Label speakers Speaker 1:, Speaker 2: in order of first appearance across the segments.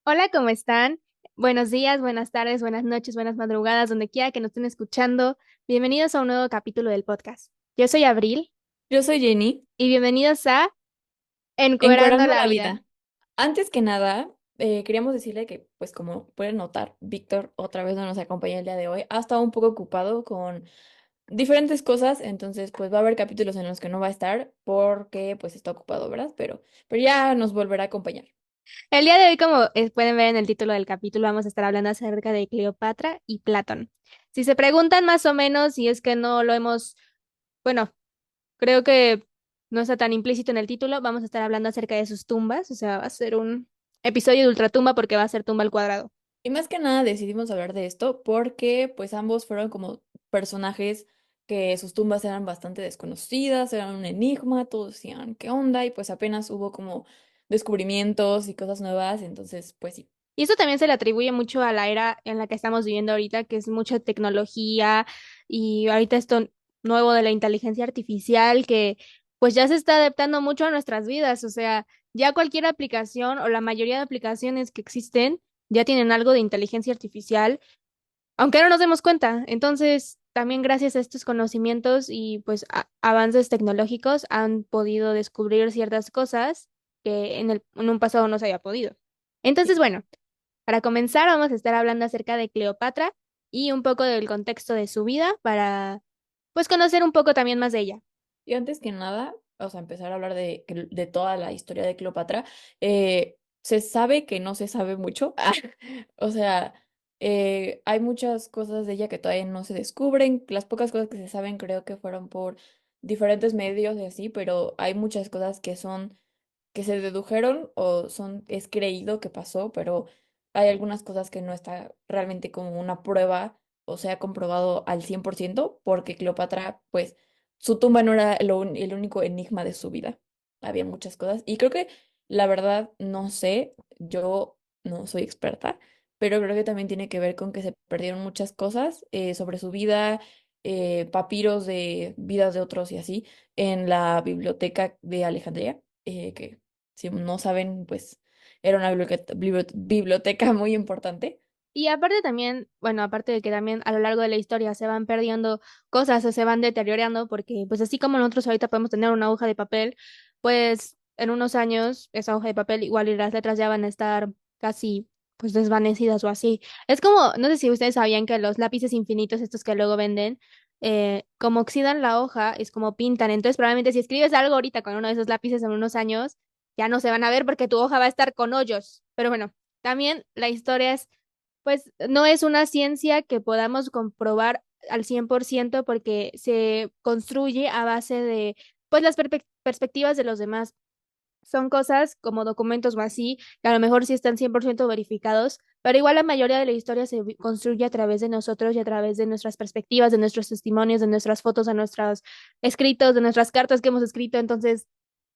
Speaker 1: Hola, ¿cómo están? Buenos días, buenas tardes, buenas noches, buenas madrugadas, donde quiera que nos estén escuchando. Bienvenidos a un nuevo capítulo del podcast. Yo soy Abril
Speaker 2: Yo soy Jenny,
Speaker 1: y bienvenidos a Encuerando
Speaker 2: encuerando
Speaker 1: la
Speaker 2: la
Speaker 1: Vida.
Speaker 2: vida. Antes que nada, queríamos decirle que, pues como pueden notar, Víctor otra vez no nos acompaña el día de hoy. Ha estado un poco ocupado con diferentes cosas, entonces pues va a haber capítulos en los que no va a estar porque pues está ocupado, ¿verdad? Pero ya nos volverá a acompañar.
Speaker 1: El día de hoy, como pueden ver en el título del capítulo, vamos a estar hablando acerca de Cleopatra y Platón. Si se preguntan más o menos si es que no lo hemos, bueno, creo que no está tan implícito en el título, vamos a estar hablando acerca de sus tumbas, o sea, va a ser un episodio de ultratumba porque va a ser tumba al cuadrado.
Speaker 2: Y más que nada decidimos hablar de esto porque pues ambos fueron como personajes que sus tumbas eran bastante desconocidas, eran un enigma, todos decían qué onda y pues apenas hubo como descubrimientos y cosas nuevas, entonces pues sí.
Speaker 1: Y eso también se le atribuye mucho a la era en la que estamos viviendo ahorita, que es mucha tecnología y ahorita esto nuevo de la inteligencia artificial que pues ya se está adaptando mucho a nuestras vidas. O sea, ya cualquier aplicación o la mayoría de aplicaciones que existen ya tienen algo de inteligencia artificial, aunque no nos demos cuenta. Entonces, también gracias a estos conocimientos y pues avances tecnológicos han podido descubrir ciertas cosas que en un pasado no se había podido. Entonces, bueno. Para comenzar, vamos a estar hablando acerca de Cleopatra y un poco del contexto de su vida para, pues, conocer un poco también más de ella.
Speaker 2: Y antes que nada, o sea, empezar a hablar de toda la historia de Cleopatra, se sabe que no se sabe mucho. O sea, hay muchas cosas de ella que todavía no se descubren. Las pocas cosas que se saben creo que fueron por diferentes medios y así, pero hay muchas cosas que son, que se dedujeron o son, es creído que pasó, pero hay algunas cosas que no está realmente como una prueba o sea comprobado al 100% porque Cleopatra, pues su tumba no era el único enigma de su vida. Había muchas cosas. Y creo que la verdad, no sé, yo no soy experta, pero creo que también tiene que ver con que se perdieron muchas cosas sobre su vida, papiros de vidas de otros y así, en la biblioteca de Alejandría, que si no saben, pues era una biblioteca muy importante.
Speaker 1: Y aparte también, bueno, aparte de que también a lo largo de la historia se van perdiendo cosas o se van deteriorando, porque pues así como nosotros ahorita podemos tener una hoja de papel, pues en unos años esa hoja de papel igual y las letras ya van a estar casi pues desvanecidas o así. Es como, no sé si ustedes sabían que los lápices infinitos, estos que luego venden, como oxidan la hoja, es como pintan. Entonces probablemente si escribes algo ahorita con uno de esos lápices en unos años, ya no se van a ver porque tu hoja va a estar con hoyos. Pero bueno, también la historia es pues no es una ciencia que podamos comprobar al 100% porque se construye a base de pues las perspectivas de los demás. Son cosas como documentos o así, que a lo mejor sí están 100% verificados, pero igual la mayoría de la historia se construye a través de nosotros y a través de nuestras perspectivas, de nuestros testimonios, de nuestras fotos, de nuestros escritos, de nuestras cartas que hemos escrito. Entonces,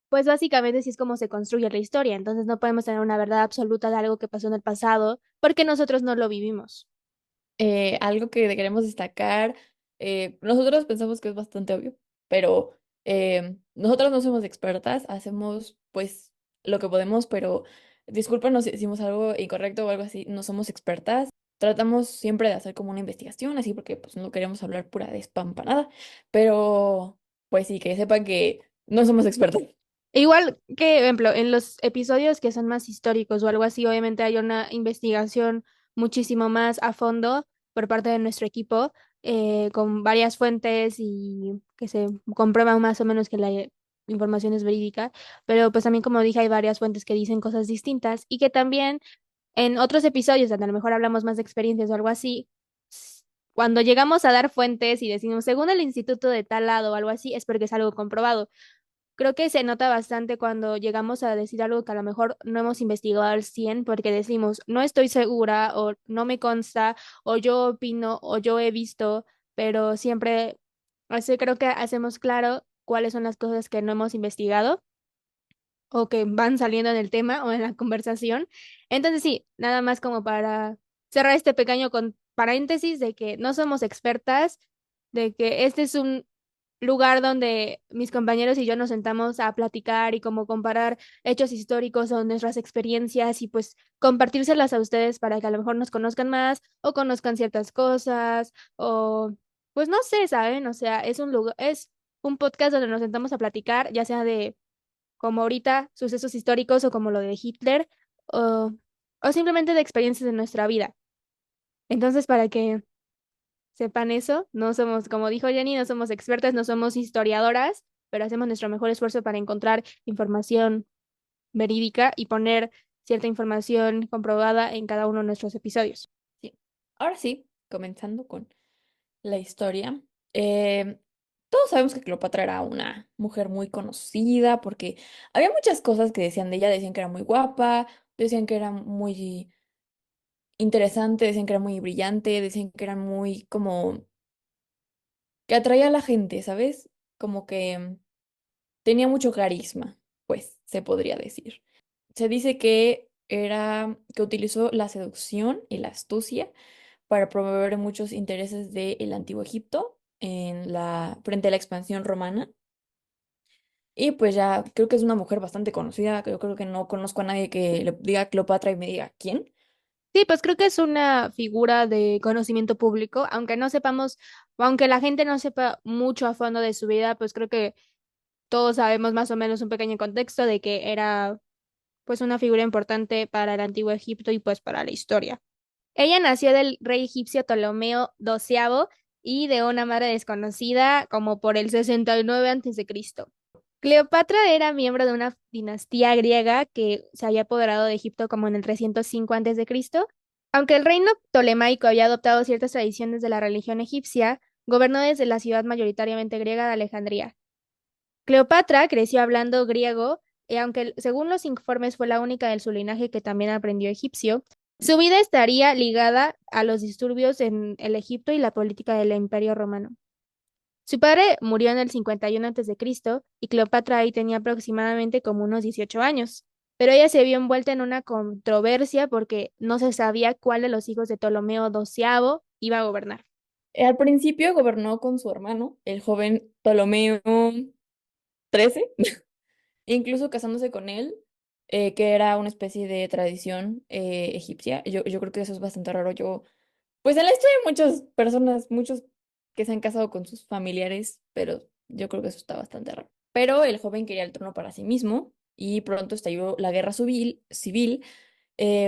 Speaker 1: pues básicamente sí es como se construye la historia, entonces no podemos tener una verdad absoluta de algo que pasó en el pasado porque nosotros no lo vivimos.
Speaker 2: Algo que queremos destacar, nosotros pensamos que es bastante obvio, pero nosotros no somos expertas, hacemos pues lo que podemos, pero discúlpanos si hicimos algo incorrecto o algo así, no somos expertas. Tratamos siempre de hacer como una investigación, así porque pues no queremos hablar pura despampanada, pero pues sí, que sepan que no somos expertas.
Speaker 1: Igual que, por ejemplo, en los episodios que son más históricos o algo así, obviamente hay una investigación muchísimo más a fondo por parte de nuestro equipo, con varias fuentes y que se comprueban más o menos que la información es verídica, pero pues también como dije hay varias fuentes que dicen cosas distintas y que también en otros episodios donde a lo mejor hablamos más de experiencias o algo así, cuando llegamos a dar fuentes y decimos según el instituto de tal lado o algo así, es porque es algo comprobado. Creo que se nota bastante cuando llegamos a decir algo que a lo mejor no hemos investigado al 100 porque decimos, no estoy segura o no me consta o yo opino o yo he visto, pero siempre, así creo que hacemos claro cuáles son las cosas que no hemos investigado o que van saliendo en el tema o en la conversación. Entonces sí, nada más como para cerrar este pequeño paréntesis de que no somos expertas, de que este es un lugar donde mis compañeros y yo nos sentamos a platicar y como comparar hechos históricos o nuestras experiencias y pues compartírselas a ustedes para que a lo mejor nos conozcan más o conozcan ciertas cosas o pues no sé, ¿saben? O sea, es un lugar, es un podcast donde nos sentamos a platicar, ya sea de como ahorita sucesos históricos o como lo de Hitler o, o simplemente de experiencias de nuestra vida. Entonces, para que sepan eso. No somos, como dijo Jenny, no somos expertas, no somos historiadoras, pero hacemos nuestro mejor esfuerzo para encontrar información verídica y poner cierta información comprobada en cada uno de nuestros episodios.
Speaker 2: Sí. Ahora sí, comenzando con la historia. eh, Todos sabemos que Cleopatra era una mujer muy conocida porque había muchas cosas que decían de ella, decían que era muy guapa, decían que era muy interesante, decían que era muy brillante, decían que era muy como que atraía a la gente, ¿sabes? Como que tenía mucho carisma, pues se podría decir. Se dice que que utilizó la seducción y la astucia para promover muchos intereses del antiguo Egipto frente a la expansión romana. Y pues ya creo que es una mujer bastante conocida. Yo creo que no conozco a nadie que le diga Cleopatra y me diga quién.
Speaker 1: Sí, pues creo que es una figura de conocimiento público, aunque no sepamos, o aunque la gente no sepa mucho a fondo de su vida, pues creo que todos sabemos más o menos un pequeño contexto de que era pues una figura importante para el antiguo Egipto y pues para la historia. Ella nació del rey egipcio Ptolomeo XII y de una madre desconocida como por el 69 a.C. Cleopatra era miembro de una dinastía griega que se había apoderado de Egipto como en el 305 a.C. Aunque el reino ptolemaico había adoptado ciertas tradiciones de la religión egipcia, gobernó desde la ciudad mayoritariamente griega de Alejandría. Cleopatra creció hablando griego y aunque según los informes fue la única de su linaje que también aprendió egipcio, su vida estaría ligada a los disturbios en el Egipto y la política del Imperio Romano. Su padre murió en el 51 a.C. y Cleopatra ahí tenía aproximadamente como unos 18 años, pero ella se vio envuelta en una controversia porque no se sabía cuál de los hijos de Ptolomeo XII iba a gobernar.
Speaker 2: Al principio gobernó con su hermano, el joven Ptolomeo XIII, incluso casándose con él, que era una especie de tradición egipcia. Yo creo que eso es bastante raro. Pues en la historia hay muchas personas, muchos que se han casado con sus familiares, pero yo creo que eso está bastante raro. Pero el joven quería el trono para sí mismo y pronto estalló la guerra civil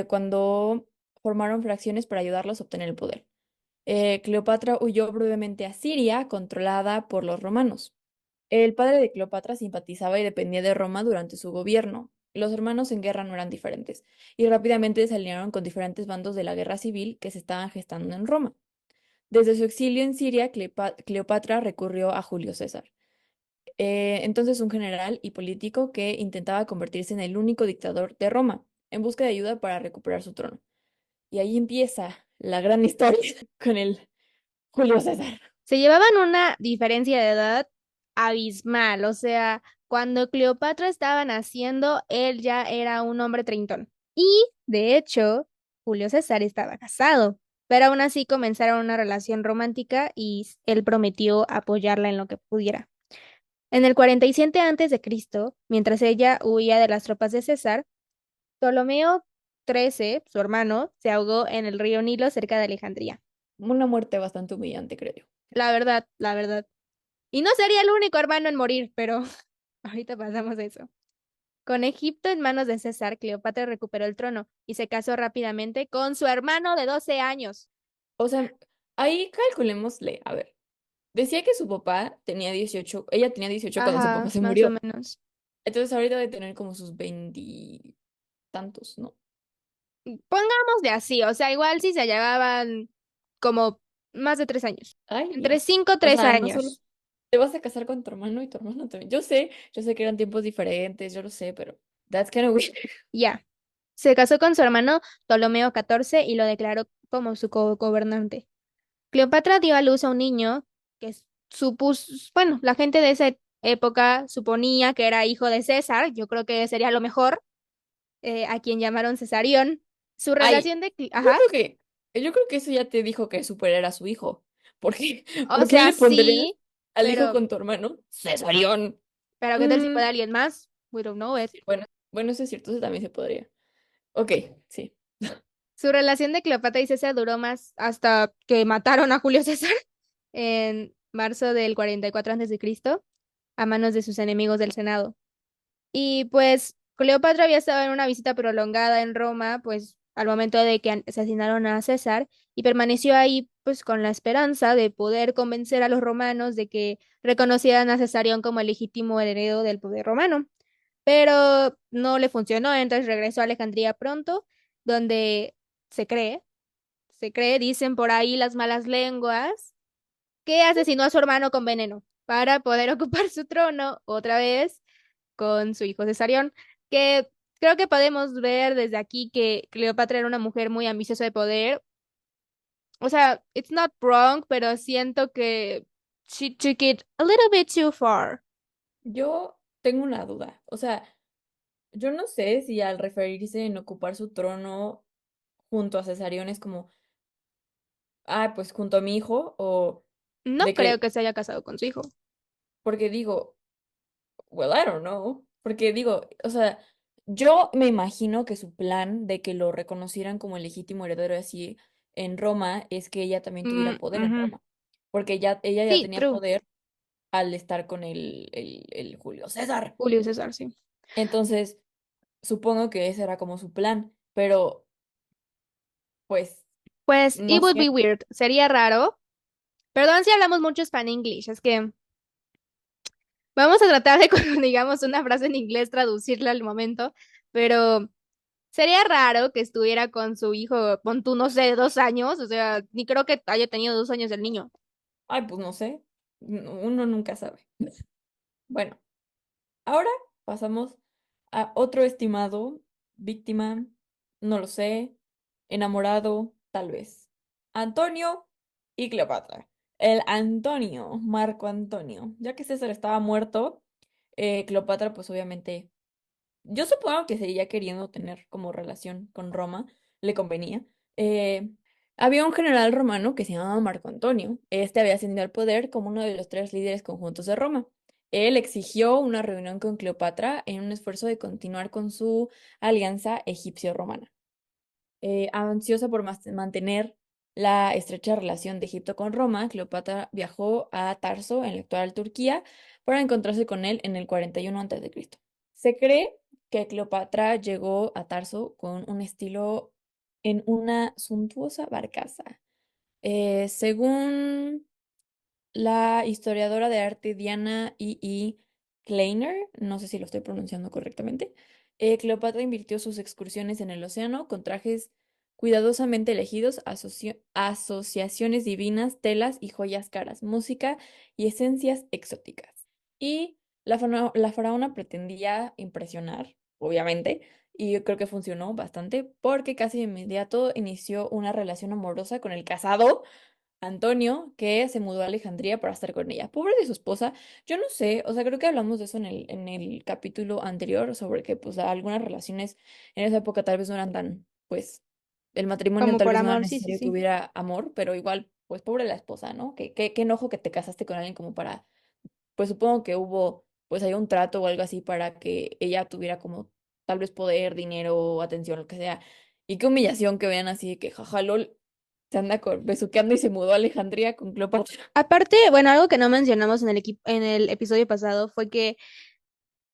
Speaker 2: cuando formaron fracciones para ayudarlos a obtener el poder. Cleopatra huyó brevemente a Siria, controlada por los romanos. El padre de Cleopatra simpatizaba y dependía de Roma durante su gobierno. Los hermanos en guerra no eran diferentes, y rápidamente se alinearon con diferentes bandos de la guerra civil que se estaban gestando en Roma. Desde su exilio en Siria, Cleopatra recurrió a Julio César, entonces un general y político que intentaba convertirse en el único dictador de Roma, en busca de ayuda para recuperar su trono. Y ahí empieza la gran historia con el Julio César.
Speaker 1: Se llevaban una diferencia de edad abismal, o sea, cuando Cleopatra estaba naciendo, él ya era un hombre treintón. Y, de hecho, Julio César estaba casado, pero aún así comenzaron una relación romántica y él prometió apoyarla en lo que pudiera. En el 47 a.C., mientras ella huía de las tropas de César, Ptolomeo XIII, su hermano, se ahogó en el río Nilo cerca de Alejandría.
Speaker 2: Una muerte bastante humillante, creo yo.
Speaker 1: La verdad, la verdad. Y no sería el único hermano en morir, pero ahorita pasamos a eso. Con Egipto en manos de César, Cleopatra recuperó el trono y se casó rápidamente con su hermano de 12 años.
Speaker 2: O sea, ahí calculémosle, a ver. Decía que su papá tenía 18, ella tenía 18 cuando su papá
Speaker 1: Ajá,
Speaker 2: se
Speaker 1: más o
Speaker 2: murió.
Speaker 1: menos.
Speaker 2: Entonces ahorita debe tener como sus 20 tantos, ¿no?
Speaker 1: Pongamos de así, o sea, igual si se llevaban como más de 3 años.
Speaker 2: Ay,
Speaker 1: Entre
Speaker 2: Dios.
Speaker 1: 5
Speaker 2: O
Speaker 1: 3
Speaker 2: sea, no solo
Speaker 1: años.
Speaker 2: te vas a casar con tu hermano y tu hermano también. Yo sé que eran tiempos diferentes, yo lo sé, pero that's kind of weird.
Speaker 1: Ya. Se casó con su hermano Ptolomeo XIV y lo declaró como su gobernante. Cleopatra dio a luz a un niño que bueno, la gente de esa época suponía que era hijo de César, yo creo que sería lo mejor, a quien llamaron Cesarión. Su
Speaker 2: Ay,
Speaker 1: relación de...
Speaker 2: yo
Speaker 1: Ajá,
Speaker 2: creo que, yo creo que eso ya te dijo que Super era su hijo. ¿Por qué?
Speaker 1: o
Speaker 2: ¿Por qué
Speaker 1: sea,
Speaker 2: le pondrías
Speaker 1: sí,
Speaker 2: al hijo
Speaker 1: Pero,
Speaker 2: con tu hermano, Cesarión.
Speaker 1: pero ¿qué tal si
Speaker 2: Mm,
Speaker 1: fue de alguien más? We don't know it.
Speaker 2: sí, bueno, eso es cierto, eso también se podría. Ok, sí.
Speaker 1: Su relación de Cleopatra y César duró más hasta que mataron a Julio César en marzo del 44 a.C. a manos de sus enemigos del Senado. Y pues Cleopatra había estado en una visita prolongada en Roma, pues al momento de que asesinaron a César, y permaneció ahí pues con la esperanza de poder convencer a los romanos de que reconocieran a Cesarión como el legítimo heredero del poder romano. Pero no le funcionó, entonces regresó a Alejandría pronto, donde se cree, dicen por ahí las malas lenguas, que asesinó a su hermano con veneno para poder ocupar su trono otra vez con su hijo Cesarión, que creo que podemos ver desde aquí que Cleopatra era una mujer muy ambiciosa de poder. O sea, it's not wrong, pero siento que she took it a little bit too far.
Speaker 2: Yo tengo una duda. O sea, yo no sé si al referirse en ocupar su trono junto a Cesarión es como, ah, pues junto a mi hijo, o
Speaker 1: No
Speaker 2: de
Speaker 1: creo
Speaker 2: que,
Speaker 1: que se haya casado con su hijo.
Speaker 2: porque digo, well, I don't know. Porque digo, o sea, yo me imagino que su plan de que lo reconocieran como el legítimo heredero así en Roma es que ella también tuviera poder en
Speaker 1: Ujú.
Speaker 2: Roma. Porque ella ya
Speaker 1: Sí,
Speaker 2: tenía
Speaker 1: true.
Speaker 2: poder al estar con el Julio César.
Speaker 1: Julio César, sí.
Speaker 2: Entonces, supongo que ese era como su plan, pero pues,
Speaker 1: Pues,
Speaker 2: no
Speaker 1: it would be
Speaker 2: sé.
Speaker 1: weird. Sería raro. Perdón si hablamos mucho Spanish English, es que vamos a tratar de cuando digamos una frase en inglés traducirla al momento, pero sería raro que estuviera con su hijo, pon tú, no sé, 2 años, o sea, ni creo que haya tenido 2 años el niño.
Speaker 2: Ay, pues no sé. Uno nunca sabe. Bueno, ahora pasamos a otro estimado, víctima, no lo sé, enamorado, tal vez. Antonio y Cleopatra. El Antonio, Marco Antonio. Ya que César estaba muerto, Cleopatra, pues obviamente, yo supongo que seguía queriendo tener como relación con Roma, le convenía. Eh, Había un general romano que se llamaba Marco Antonio. Este había ascendido al poder como uno de los tres líderes conjuntos de Roma. Él exigió una reunión con Cleopatra en un esfuerzo de continuar con su alianza egipcio-romana. Ansiosa por mantener la estrecha relación de Egipto con Roma, Cleopatra viajó a Tarso, en la actual Turquía, para encontrarse con él en el 41 a.C. Se cree que Cleopatra llegó a Tarso con un estilo en una suntuosa barcaza. Según la historiadora de arte Diana Kleiner, no sé si lo estoy pronunciando correctamente, Cleopatra invirtió sus excursiones en el océano con trajes cuidadosamente elegidos, asociaciones divinas, telas y joyas caras, música y esencias exóticas. Y la faraona pretendía impresionar, obviamente, y yo creo que funcionó bastante porque casi de inmediato inició una relación amorosa con el casado Antonio, que se mudó a Alejandría para estar con ella. Pobre de su esposa, yo no sé, o sea, creo que hablamos de eso en el capítulo anterior, sobre que pues algunas relaciones en esa época tal vez no eran tan, pues, el matrimonio
Speaker 1: Como
Speaker 2: tal
Speaker 1: por
Speaker 2: vez no era
Speaker 1: amor, sí, sí,
Speaker 2: necesario que
Speaker 1: sí.
Speaker 2: hubiera amor, pero igual, pues, pobre la esposa, ¿no? Qué enojo que te casaste con alguien como para, pues supongo que hubo, pues, hay un trato o algo así para que ella tuviera como tal vez poder, dinero, atención, lo que sea. Y qué humillación que vean así de que jaja, lol, se anda besuqueando y se mudó a Alejandría con Cleopatra.
Speaker 1: Aparte, bueno, algo que no mencionamos en en el episodio pasado fue que,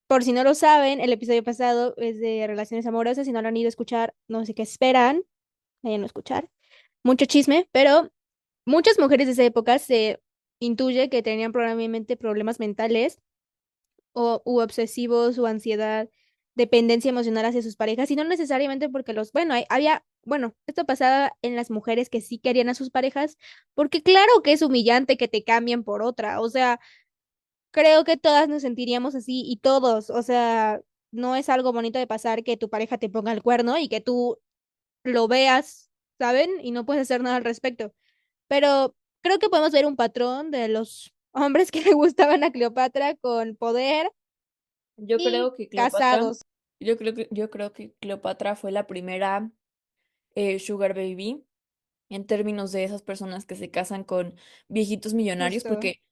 Speaker 1: por si no lo saben, el episodio pasado es de relaciones amorosas. Si no lo han ido a escuchar, no sé qué esperan, vayan a escuchar. Mucho chisme, pero muchas mujeres de esa época se intuye que tenían probablemente problemas mentales u obsesivos o ansiedad, dependencia emocional hacia sus parejas, y no necesariamente porque bueno, bueno, esto pasaba en las mujeres que sí querían a sus parejas, porque claro que es humillante que te cambien por otra, o sea, creo que todas nos sentiríamos así y todos, o sea, no es algo bonito de pasar que tu pareja te ponga el cuerno y que tú lo veas, ¿saben? Y no puedes hacer nada al respecto. Pero creo que podemos ver un patrón de los hombres que le gustaban a Cleopatra con poder
Speaker 2: Yo
Speaker 1: y
Speaker 2: creo que Cleopatra,
Speaker 1: casados.
Speaker 2: yo creo que Cleopatra fue la primera Sugar Baby en términos de esas personas que se casan con viejitos millonarios,
Speaker 1: Justo.
Speaker 2: porque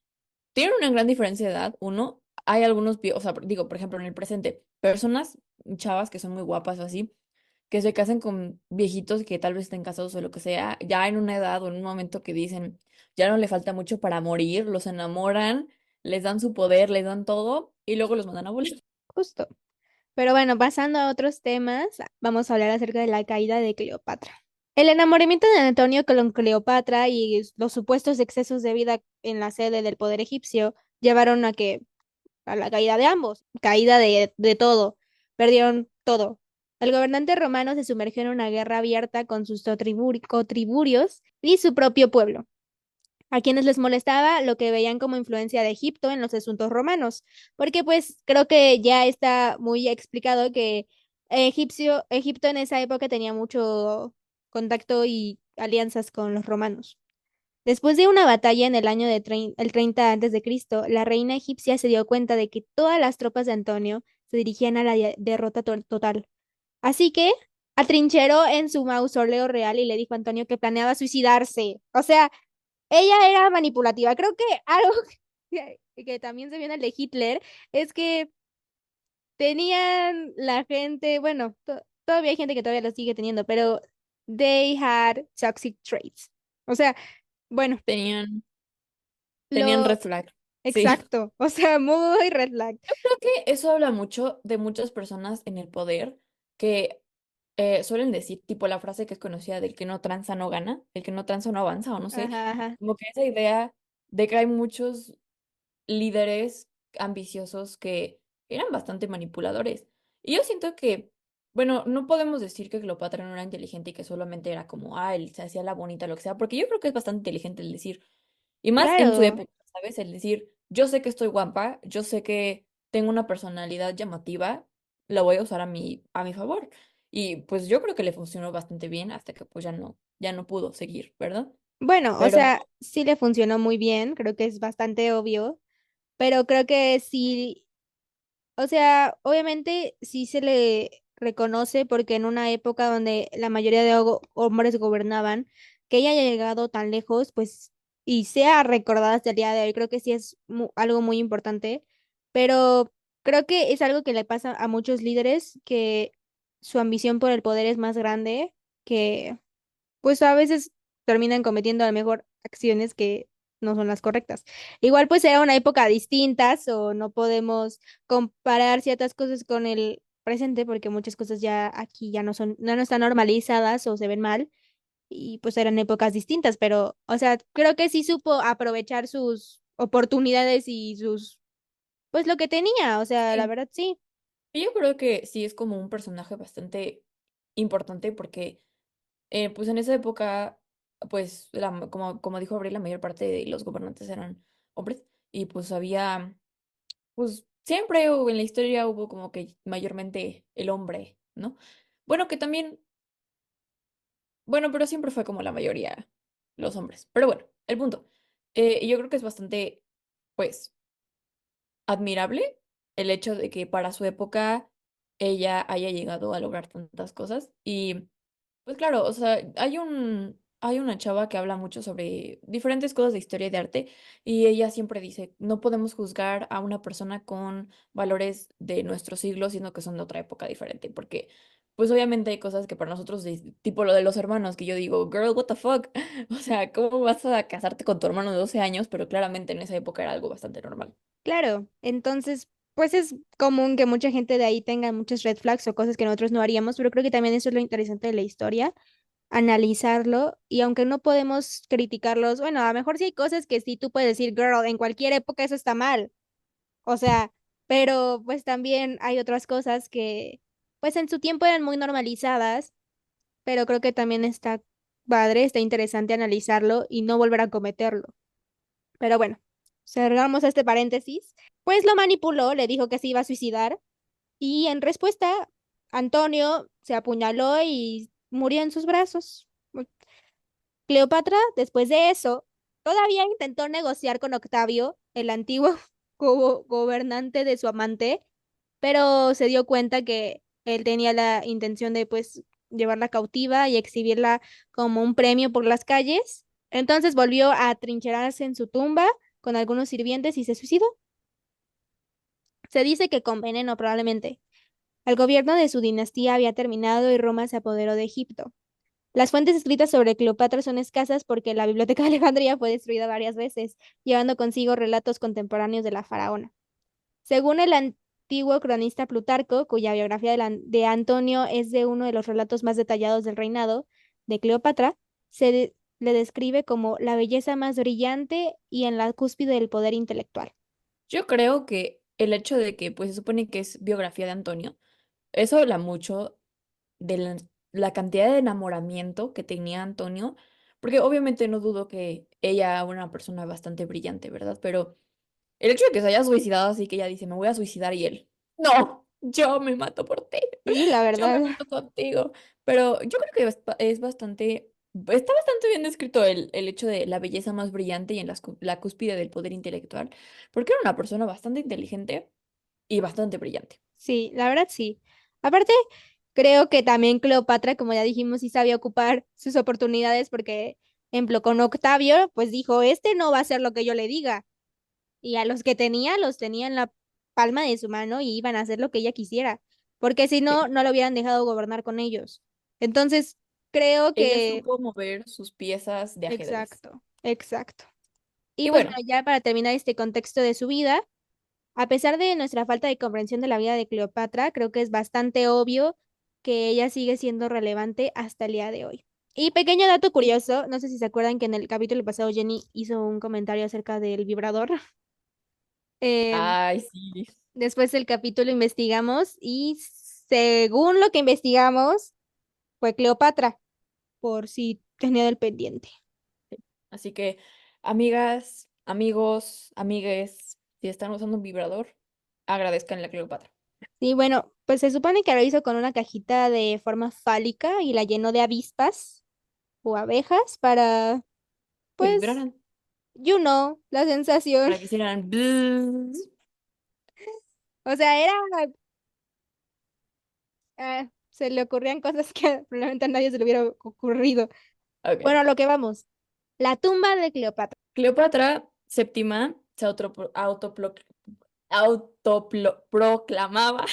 Speaker 2: tienen una gran diferencia de edad, uno. Hay algunos, o sea, digo, por ejemplo, en el presente, personas, chavas que son muy guapas o así, que se casan con viejitos que tal vez estén casados o lo que sea, ya en una edad o en un momento que dicen, ya no le falta mucho para morir, los enamoran, les dan su poder, les dan todo y luego los mandan a volar.
Speaker 1: Justo. Pero bueno, pasando a otros temas, vamos a hablar acerca de la caída de Cleopatra. El enamoramiento de Antonio con Cleopatra y los supuestos excesos de vida en la sede del poder egipcio llevaron a la caída de ambos, caída de todo, perdieron todo. El gobernante romano se sumergió en una guerra abierta con sus cotriburios y su propio pueblo, a quienes les molestaba lo que veían como influencia de Egipto en los asuntos romanos, porque pues creo que ya está muy explicado que Egipto en esa época tenía mucho contacto y alianzas con los romanos. Después de una batalla en el año el 30 antes de Cristo, la reina egipcia se dio cuenta de que todas las tropas de Antonio se dirigían a la derrota total. Así que atrincheró en su mausoleo real y le dijo a Antonio que planeaba suicidarse. O sea, ella era manipulativa. Creo que algo que también se vio en el de Hitler es que tenían la gente, bueno, todavía hay gente que todavía lo sigue teniendo, pero they had toxic traits. O sea, bueno,
Speaker 2: Tenían
Speaker 1: lo
Speaker 2: red flag. Sí.
Speaker 1: exacto. O sea, muy red flag.
Speaker 2: Creo que eso habla mucho de muchas personas en el poder que suelen decir, tipo la frase que es conocida del que no tranza no gana, el que no tranza no avanza, o no sé,
Speaker 1: Ajá, ajá.
Speaker 2: como que esa idea de que hay muchos líderes ambiciosos que eran bastante manipuladores. Y yo siento que, bueno, no podemos decir que Cleopatra no era inteligente y que solamente era como, ah, él se hacía la bonita, lo que sea, porque yo creo que es bastante inteligente el decir, y más en su
Speaker 1: Claro.
Speaker 2: época, ¿sabes? El decir, yo sé que estoy guapa, yo sé que tengo una personalidad llamativa, la voy a usar a mi favor. Y pues yo creo que le funcionó bastante bien hasta que pues ya no pudo seguir, ¿verdad?
Speaker 1: Bueno, o
Speaker 2: Pero
Speaker 1: sea, sí le funcionó muy bien, creo que es bastante obvio, pero creo que sí, o sea, obviamente sí se le reconoce porque en una época donde la mayoría de hombres gobernaban, que ella haya llegado tan lejos, pues, y sea recordada hasta el día de hoy, creo que sí es algo muy importante, pero creo que es algo que le pasa a muchos líderes, que su ambición por el poder es más grande que pues a veces terminan cometiendo a lo mejor acciones que no son las correctas. Igual pues era una época distintas o no podemos comparar ciertas cosas con el presente porque muchas cosas ya aquí ya no son, no están normalizadas o se ven mal y pues eran épocas distintas, pero o sea, creo que sí supo aprovechar sus oportunidades y sus, pues lo que tenía, o sea, la
Speaker 2: sí,
Speaker 1: verdad sí.
Speaker 2: yo creo que sí es como un personaje bastante importante porque pues en esa época, pues como dijo Abril, la mayor parte de los gobernantes eran hombres y pues había, pues siempre en la historia hubo como que mayormente el hombre, ¿no? Bueno, que también, bueno, pero siempre fue como la mayoría los hombres. Pero bueno, el punto. Y yo creo que es bastante, pues, admirable el hecho de que para su época ella haya llegado a lograr tantas cosas y pues claro, o sea, hay una chava que habla mucho sobre diferentes cosas de historia y de arte y ella siempre dice, no podemos juzgar a una persona con valores de nuestro siglo, sino que son de otra época diferente, porque pues obviamente hay cosas que para nosotros, tipo lo de los hermanos, que yo digo, girl, what the fuck, o sea, ¿cómo vas a casarte con tu hermano de 12 años? Pero claramente en esa época era algo bastante normal.
Speaker 1: Claro, entonces, pues es común que mucha gente de ahí tenga muchos red flags o cosas que nosotros no haríamos, pero creo que también eso es lo interesante de la historia, analizarlo y aunque no podemos criticarlos, bueno, a lo mejor sí hay cosas que sí tú puedes decir, girl, en cualquier época eso está mal, o sea, pero pues también hay otras cosas que pues en su tiempo eran muy normalizadas, pero creo que también está padre, está interesante analizarlo y no volver a cometerlo. Pero bueno, cerramos este paréntesis. Pues lo manipuló, le dijo que se iba a suicidar y en respuesta, Antonio se apuñaló y murió en sus brazos. Cleopatra, después de eso, todavía intentó negociar con Octavio, el antiguo gobernante de su amante, pero se dio cuenta que él tenía la intención de pues llevarla cautiva y exhibirla como un premio por las calles. Entonces volvió a trincherarse en su tumba con algunos sirvientes y se suicidó. Se dice que con veneno probablemente. El gobierno de su dinastía había terminado y Roma se apoderó de Egipto. Las fuentes escritas sobre Cleopatra son escasas porque la Biblioteca de Alejandría fue destruida varias veces, llevando consigo relatos contemporáneos de la faraona. Según el antiguo cronista Plutarco, cuya biografía de Antonio es de uno de los relatos más detallados del reinado de Cleopatra, le describe como la belleza más brillante y en la cúspide del poder intelectual.
Speaker 2: Yo creo que el hecho de que pues se supone que es biografía de Antonio, eso habla mucho de la cantidad de enamoramiento que tenía Antonio, porque obviamente no dudo que ella era una persona bastante brillante, ¿verdad? Pero el hecho de que se haya suicidado así que ella dice, me voy a suicidar y él, no, yo me mato por ti,
Speaker 1: Sí, la
Speaker 2: yo me
Speaker 1: verdad.
Speaker 2: mato contigo. Pero yo creo que es bastante, está bastante bien descrito el hecho de la belleza más brillante y en la cúspide del poder intelectual, porque era una persona bastante inteligente y bastante brillante.
Speaker 1: Sí, la verdad sí. Aparte, creo que también Cleopatra, como ya dijimos, sí sabía ocupar sus oportunidades porque, por ejemplo, con Octavio, pues dijo, este no va a hacer lo que yo le diga. Y a los que tenía, los tenía en la palma de su mano y iban a hacer lo que ella quisiera, porque si no,
Speaker 2: Sí.
Speaker 1: no lo hubieran dejado gobernar con ellos. Entonces, creo
Speaker 2: Ella
Speaker 1: que...
Speaker 2: supo mover sus piezas de ajedrez.
Speaker 1: Exacto, exacto. Y
Speaker 2: Y
Speaker 1: pues
Speaker 2: bueno,
Speaker 1: bueno, ya para terminar este contexto de su vida, a pesar de nuestra falta de comprensión de la vida de Cleopatra, creo que es bastante obvio que ella sigue siendo relevante hasta el día de hoy. Y pequeño dato
Speaker 2: sí.
Speaker 1: curioso, no sé si se acuerdan que en el capítulo pasado Jenny hizo un comentario acerca del vibrador. Eh,
Speaker 2: Ay, sí.
Speaker 1: Después del capítulo investigamos y según lo que investigamos, fue Cleopatra, por si tenía del pendiente.
Speaker 2: Así que, amigas, amigos, amigues, si están usando un vibrador, agradezcan a Cleopatra.
Speaker 1: Sí, bueno, pues se supone que lo hizo con una cajita de forma fálica y la llenó de avispas o abejas para,
Speaker 2: Que
Speaker 1: pues,
Speaker 2: vibraran,
Speaker 1: la sensación.
Speaker 2: para que hicieran bzzz.
Speaker 1: O sea, se le ocurrían cosas que probablemente a nadie se le hubiera ocurrido.
Speaker 2: Ok.
Speaker 1: Bueno, a lo que vamos. La tumba de Cleopatra.
Speaker 2: Cleopatra séptima se autoproclamaba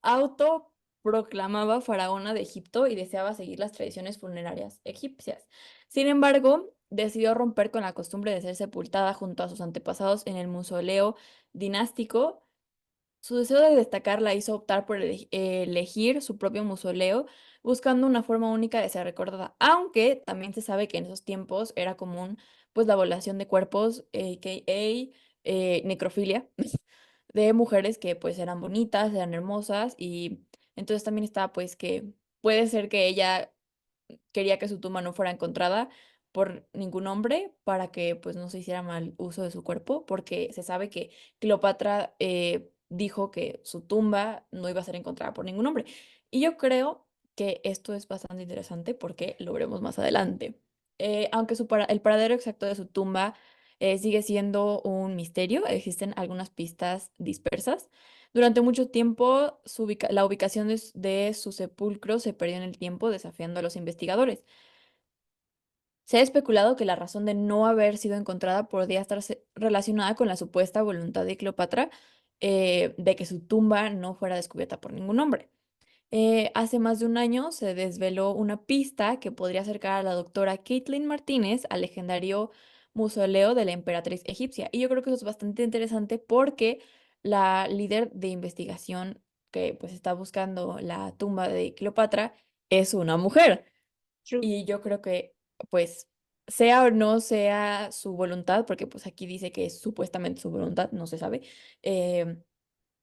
Speaker 2: autoproclamaba faraona de Egipto y deseaba seguir las tradiciones funerarias egipcias. Sin embargo, decidió romper con la costumbre de ser sepultada junto a sus antepasados en el mausoleo dinástico. Su deseo de destacar la hizo optar por elegir su propio mausoleo, buscando una forma única de ser recordada, aunque también se sabe que en esos tiempos era común pues la violación de cuerpos, a.k.a. Necrofilia, de mujeres que pues eran bonitas, eran hermosas y entonces también estaba pues que puede ser que ella quería que su tumba no fuera encontrada por ningún hombre para que pues no se hiciera mal uso de su cuerpo, porque se sabe que Cleopatra dijo que su tumba no iba a ser encontrada por ningún hombre. Y yo creo que esto es bastante interesante porque lo veremos más adelante. Aunque el paradero exacto de su tumba sigue siendo un misterio, existen algunas pistas dispersas. Durante mucho tiempo, la ubicación de su sepulcro se perdió en el tiempo, desafiando a los investigadores. Se ha especulado que la razón de no haber sido encontrada podría estar relacionada con la supuesta voluntad de Cleopatra de que su tumba no fuera descubierta por ningún hombre. Hace más de un año se desveló una pista que podría acercar a la doctora Caitlin Martínez al legendario mausoleo de la emperatriz egipcia. Y yo creo que eso es bastante interesante porque la líder de investigación que pues está buscando la tumba de Cleopatra es una mujer.
Speaker 1: True.
Speaker 2: Y yo creo que pues sea o no sea su voluntad, porque pues aquí dice que es supuestamente su voluntad, no se sabe. em,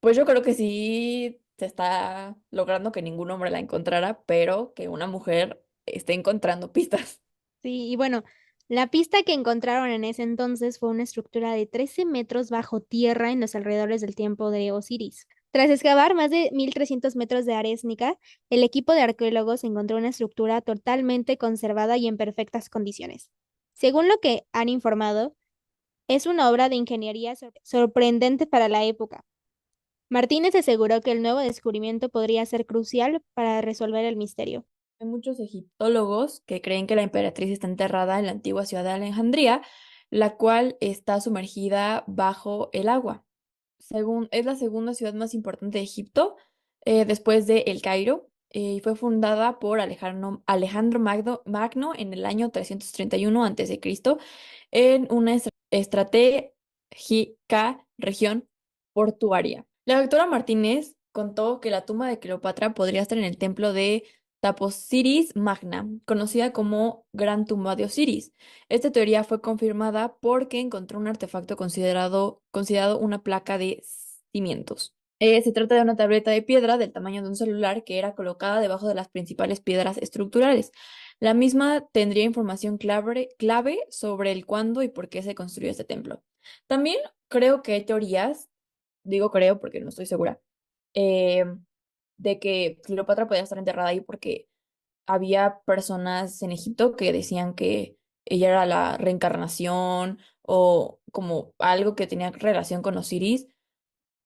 Speaker 2: pues yo creo que sí se está logrando que ningún hombre la encontrara, pero que una mujer esté encontrando pistas.
Speaker 1: Sí, y bueno, la pista que encontraron en ese entonces fue una estructura de 13 metros bajo tierra en los alrededores del templo de Osiris. Tras excavar más de 1.300 metros de arésnica, el equipo de arqueólogos encontró una estructura totalmente conservada y en perfectas condiciones. Según lo que han informado, es una obra de ingeniería sorprendente para la época. Martínez aseguró que el nuevo descubrimiento podría ser crucial para resolver el misterio.
Speaker 2: Hay muchos egiptólogos que creen que la emperatriz está enterrada en la antigua ciudad de Alejandría, la cual está sumergida bajo el agua. Es la segunda ciudad más importante de Egipto, después de El Cairo, y fue fundada por Alejandro Magno en el año 331 a.C. en una estratégica región portuaria. La doctora Martínez contó que la tumba de Cleopatra podría estar en el templo de Taposiris Magna, conocida como Gran Tumba de Osiris. Esta teoría fue confirmada porque encontró un artefacto considerado una placa de cimientos. Se trata de una tableta de piedra del tamaño de un celular que era colocada debajo de las principales piedras estructurales. La misma tendría información clave sobre el cuándo y por qué se construyó este templo. También creo que hay teorías, digo creo porque no estoy segura, eh, de que Cleopatra podía estar enterrada ahí porque había personas en Egipto que decían que ella era la reencarnación o como algo que tenía relación con Osiris,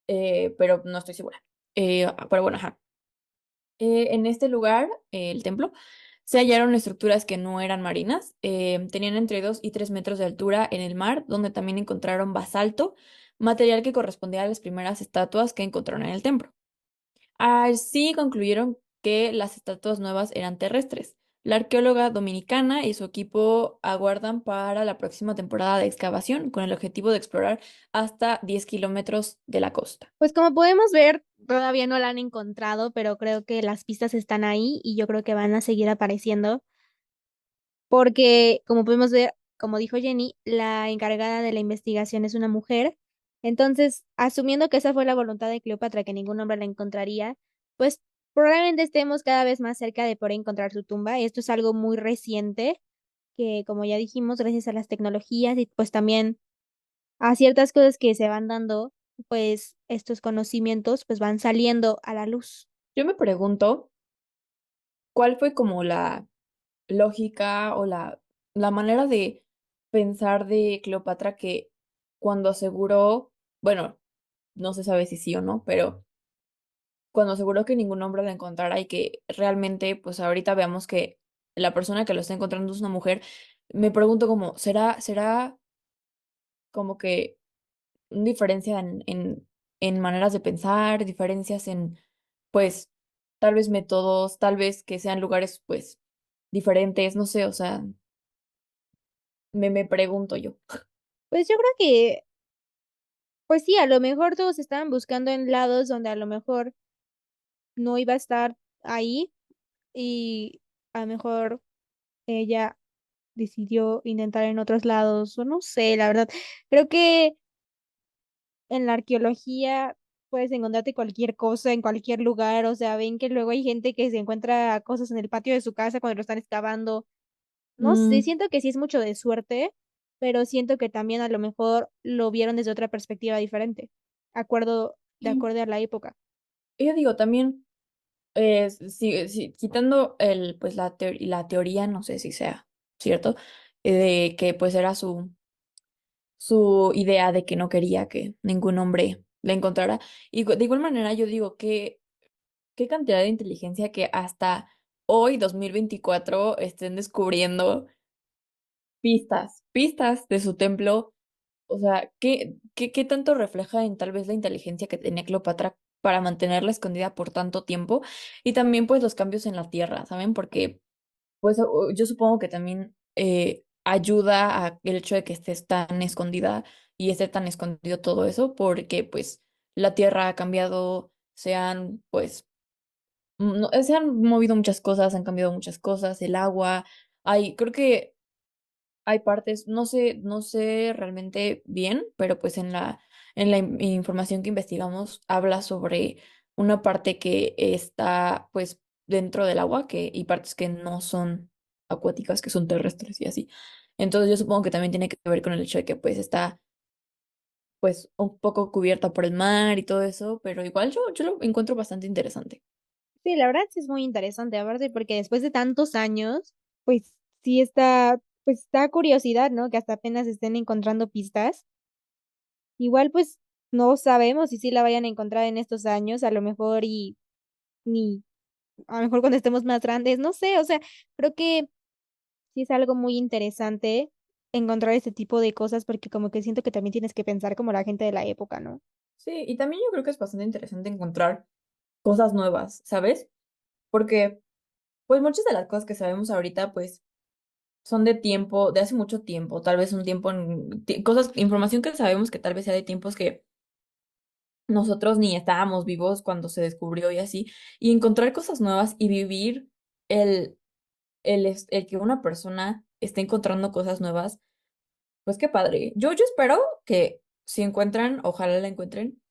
Speaker 2: pero no estoy segura. Pero bueno, ajá. En este lugar, el templo, se hallaron estructuras que no eran marinas, tenían entre 2 y 3 metros de altura en el mar, donde también encontraron basalto, material que correspondía a las primeras estatuas que encontraron en el templo. Así concluyeron que las estatuas nuevas eran terrestres. La arqueóloga dominicana y su equipo aguardan para la próxima temporada de excavación con el objetivo de explorar hasta 10 kilómetros de la costa.
Speaker 1: Pues como podemos ver, todavía no la han encontrado, pero creo que las pistas están ahí y yo creo que van a seguir apareciendo porque, como podemos ver, como dijo Jenny, la encargada de la investigación es una mujer. Entonces, asumiendo que esa fue la voluntad de Cleopatra, que ningún hombre la encontraría, pues probablemente estemos cada vez más cerca de poder encontrar su tumba. Y esto es algo muy reciente, que como ya dijimos, gracias a las tecnologías y pues también a ciertas cosas que se van dando, pues estos conocimientos pues van saliendo a la luz.
Speaker 2: Yo me pregunto, ¿cuál fue como la lógica o la manera de pensar de Cleopatra que cuando aseguró, bueno, no se sabe si sí o no, pero cuando aseguró que ningún hombre la encontrara y que realmente, pues ahorita veamos que la persona que lo está encontrando es una mujer, me pregunto como, ¿será como que una diferencia en maneras de pensar, diferencias en, pues, tal vez métodos, tal vez que sean lugares, pues, diferentes, no sé, o sea, me pregunto yo.
Speaker 1: Pues yo creo que, pues sí, a lo mejor todos estaban buscando en lados donde a lo mejor no iba a estar ahí y a lo mejor ella decidió intentar en otros lados, o no sé, la verdad. Creo que en la arqueología puedes encontrarte cualquier cosa en cualquier lugar, o sea, ven que luego hay gente que se encuentra cosas en el patio de su casa cuando lo están excavando. No sé,
Speaker 2: Mm,
Speaker 1: siento que sí es mucho de suerte, pero siento que también a lo mejor lo vieron desde otra perspectiva diferente, de
Speaker 2: sí.
Speaker 1: acuerdo a la época.
Speaker 2: Y yo digo también, quitando pues la teoría, no sé si sea cierto, de que pues era su idea de que no quería que ningún hombre la encontrara. Y de igual manera yo digo que qué cantidad de inteligencia que hasta hoy, 2024 estén descubriendo pistas de su templo. O sea, ¿qué tanto refleja en tal vez la inteligencia que tenía Cleopatra para mantenerla escondida por tanto tiempo? Y también pues los cambios en la tierra, ¿saben? Porque pues yo supongo que también ayuda a el hecho de que estés tan escondida y esté tan escondido todo eso, porque pues la tierra ha cambiado, se han movido muchas cosas, han cambiado muchas cosas, el agua, creo que hay partes, no sé realmente bien, pero pues en la información que investigamos habla sobre una parte que está pues dentro del agua y partes que no son acuáticas, que son terrestres y así. Entonces yo supongo que también tiene que ver con el hecho de que pues está pues un poco cubierta por el mar y todo eso, pero igual yo lo encuentro bastante interesante.
Speaker 1: Sí, la verdad sí es muy interesante, aparte porque después de tantos años, pues sí está, pues está curiosidad, ¿no? Que hasta apenas estén encontrando pistas. Igual pues no sabemos si sí la vayan a encontrar en estos años, a lo mejor y ni, a lo mejor cuando estemos más grandes, no sé, o sea, creo que sí es algo muy interesante encontrar este tipo de cosas porque como que siento que también tienes que pensar como la gente de la época, ¿no?
Speaker 2: Sí, y también yo creo que es bastante interesante encontrar cosas nuevas, ¿sabes? Porque, pues muchas de las cosas que sabemos ahorita, pues son de tiempo, de hace mucho tiempo, tal vez un tiempo, cosas, información que sabemos que tal vez sea de tiempos que nosotros ni estábamos vivos cuando se descubrió y así, y encontrar cosas nuevas y vivir el, el que una persona esté encontrando cosas nuevas, pues qué padre. Yo espero que si encuentran, ojalá la encuentren,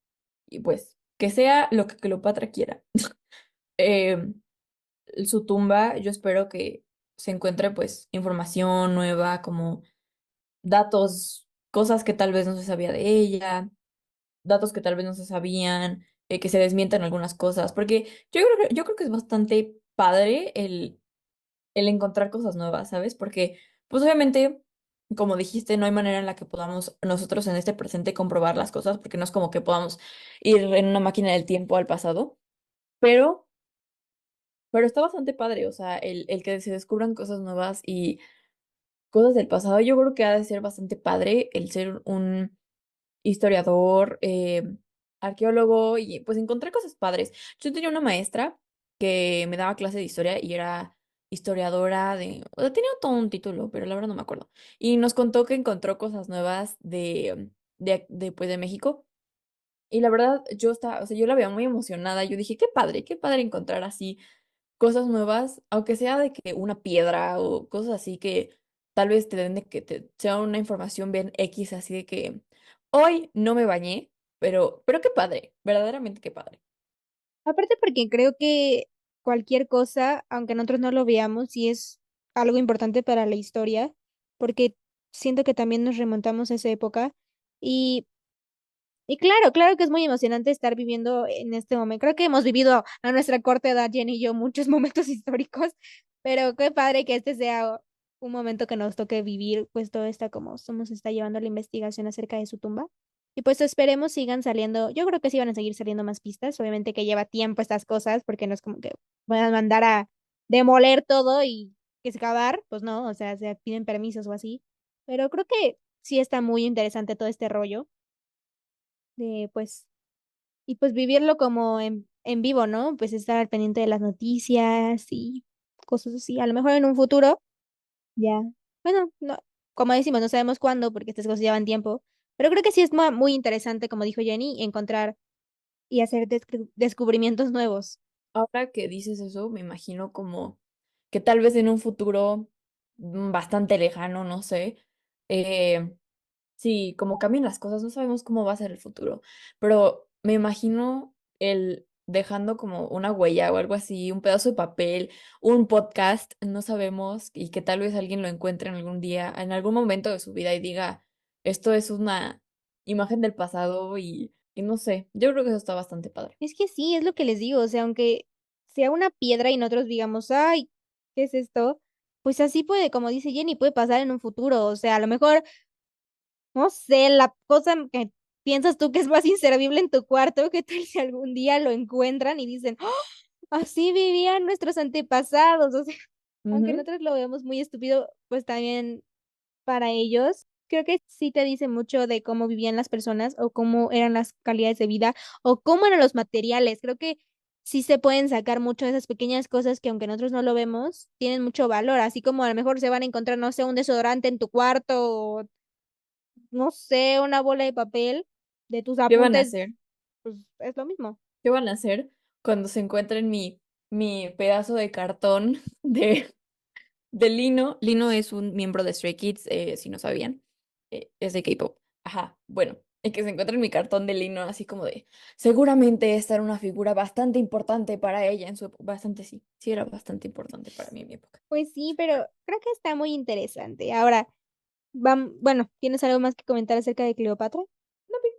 Speaker 2: y pues que sea lo que Cleopatra quiera. Eh, su tumba, yo espero que se encuentre pues información nueva, como datos, cosas que tal vez no se sabía de ella, datos que tal vez no se sabían, que se desmientan algunas cosas, porque yo creo que es bastante padre el encontrar cosas nuevas, ¿sabes? Porque, pues obviamente, como dijiste, no hay manera en la que podamos nosotros en este presente comprobar las cosas, porque no es como que podamos ir en una máquina del tiempo al pasado, pero, pero está bastante padre, o sea, el que se descubran cosas nuevas y cosas del pasado, yo creo que ha de ser bastante padre el ser un historiador, arqueólogo y pues encontré cosas padres. Yo tenía una maestra que me daba clase de historia y era historiadora de, o sea, tenía todo un título, pero la verdad no me acuerdo. Y nos contó que encontró cosas nuevas pues de México. Y la verdad, yo estaba, o sea, yo la veía muy emocionada. Yo dije, qué padre encontrar así cosas nuevas, aunque sea de que una piedra o cosas así que tal vez te den de que sea una información bien X, así de que hoy no me bañé, pero qué padre, verdaderamente qué padre.
Speaker 1: Aparte porque creo que cualquier cosa, aunque nosotros no lo veamos, sí es algo importante para la historia, porque siento que también nos remontamos a esa época. Y, y claro, claro que es muy emocionante estar viviendo en este momento. Creo que hemos vivido a nuestra corta edad, Jenny y yo, muchos momentos históricos, pero qué padre que este sea un momento que nos toque vivir, pues todo está como somos está llevando la investigación acerca de su tumba. Y pues esperemos sigan saliendo, yo creo que sí van a seguir saliendo más pistas, obviamente que lleva tiempo estas cosas, porque no es como que van a mandar a demoler todo y excavar, pues no, o sea, se piden permisos o así, pero creo que sí está muy interesante todo este rollo de pues y pues vivirlo como en vivo, ¿no? Pues estar al pendiente de las noticias y cosas así. A lo mejor en un futuro, ya. Bueno, no, como decimos, no sabemos cuándo porque estas cosas llevan tiempo. Pero creo que sí es muy interesante, como dijo Jenny, encontrar y hacer descubrimientos nuevos.
Speaker 2: Ahora que dices eso, me imagino como que tal vez en un futuro bastante lejano, no sé, eh, sí, como cambian las cosas, no sabemos cómo va a ser el futuro, pero me imagino el dejando como una huella o algo así, un pedazo de papel, un podcast, no sabemos, y que tal vez alguien lo encuentre en algún día, en algún momento de su vida y diga, esto es una imagen del pasado y no sé, yo creo que eso está bastante padre.
Speaker 1: Es que sí, es lo que les digo, o sea, aunque sea una piedra y nosotros digamos, ay, ¿qué es esto? Pues así puede, como dice Jenny, puede pasar en un futuro, o sea, a lo mejor no sé, la cosa que piensas tú que es más inservible en tu cuarto, que tal si algún día lo encuentran y dicen, "¡Ah! Así vivían nuestros antepasados". O sea, aunque
Speaker 2: Ujú.
Speaker 1: nosotros lo vemos muy estúpido, pues también para ellos, creo que sí te dice mucho de cómo vivían las personas o cómo eran las calidades de vida o cómo eran los materiales. Creo que sí se pueden sacar mucho de esas pequeñas cosas que aunque nosotros no lo vemos, tienen mucho valor, así como a lo mejor se van a encontrar, no sé, un desodorante en tu cuarto no sé, una bola de papel de tus
Speaker 2: ¿Qué van a
Speaker 1: apuntes,
Speaker 2: hacer?
Speaker 1: pues es lo mismo.
Speaker 2: ¿Qué van a hacer cuando se encuentren mi pedazo de cartón de Lino? Lino es un miembro de Stray Kids, si no sabían. Es de K-pop. Ajá, bueno, el que se encuentre en mi cartón de Lino, así como de, seguramente esta era una figura bastante importante para ella en su época. Bastante sí, sí era bastante importante para mí en mi época.
Speaker 1: Pues sí, pero creo que está muy interesante. Ahora, bueno, ¿tienes algo más que comentar acerca de Cleopatra?
Speaker 2: No, bien,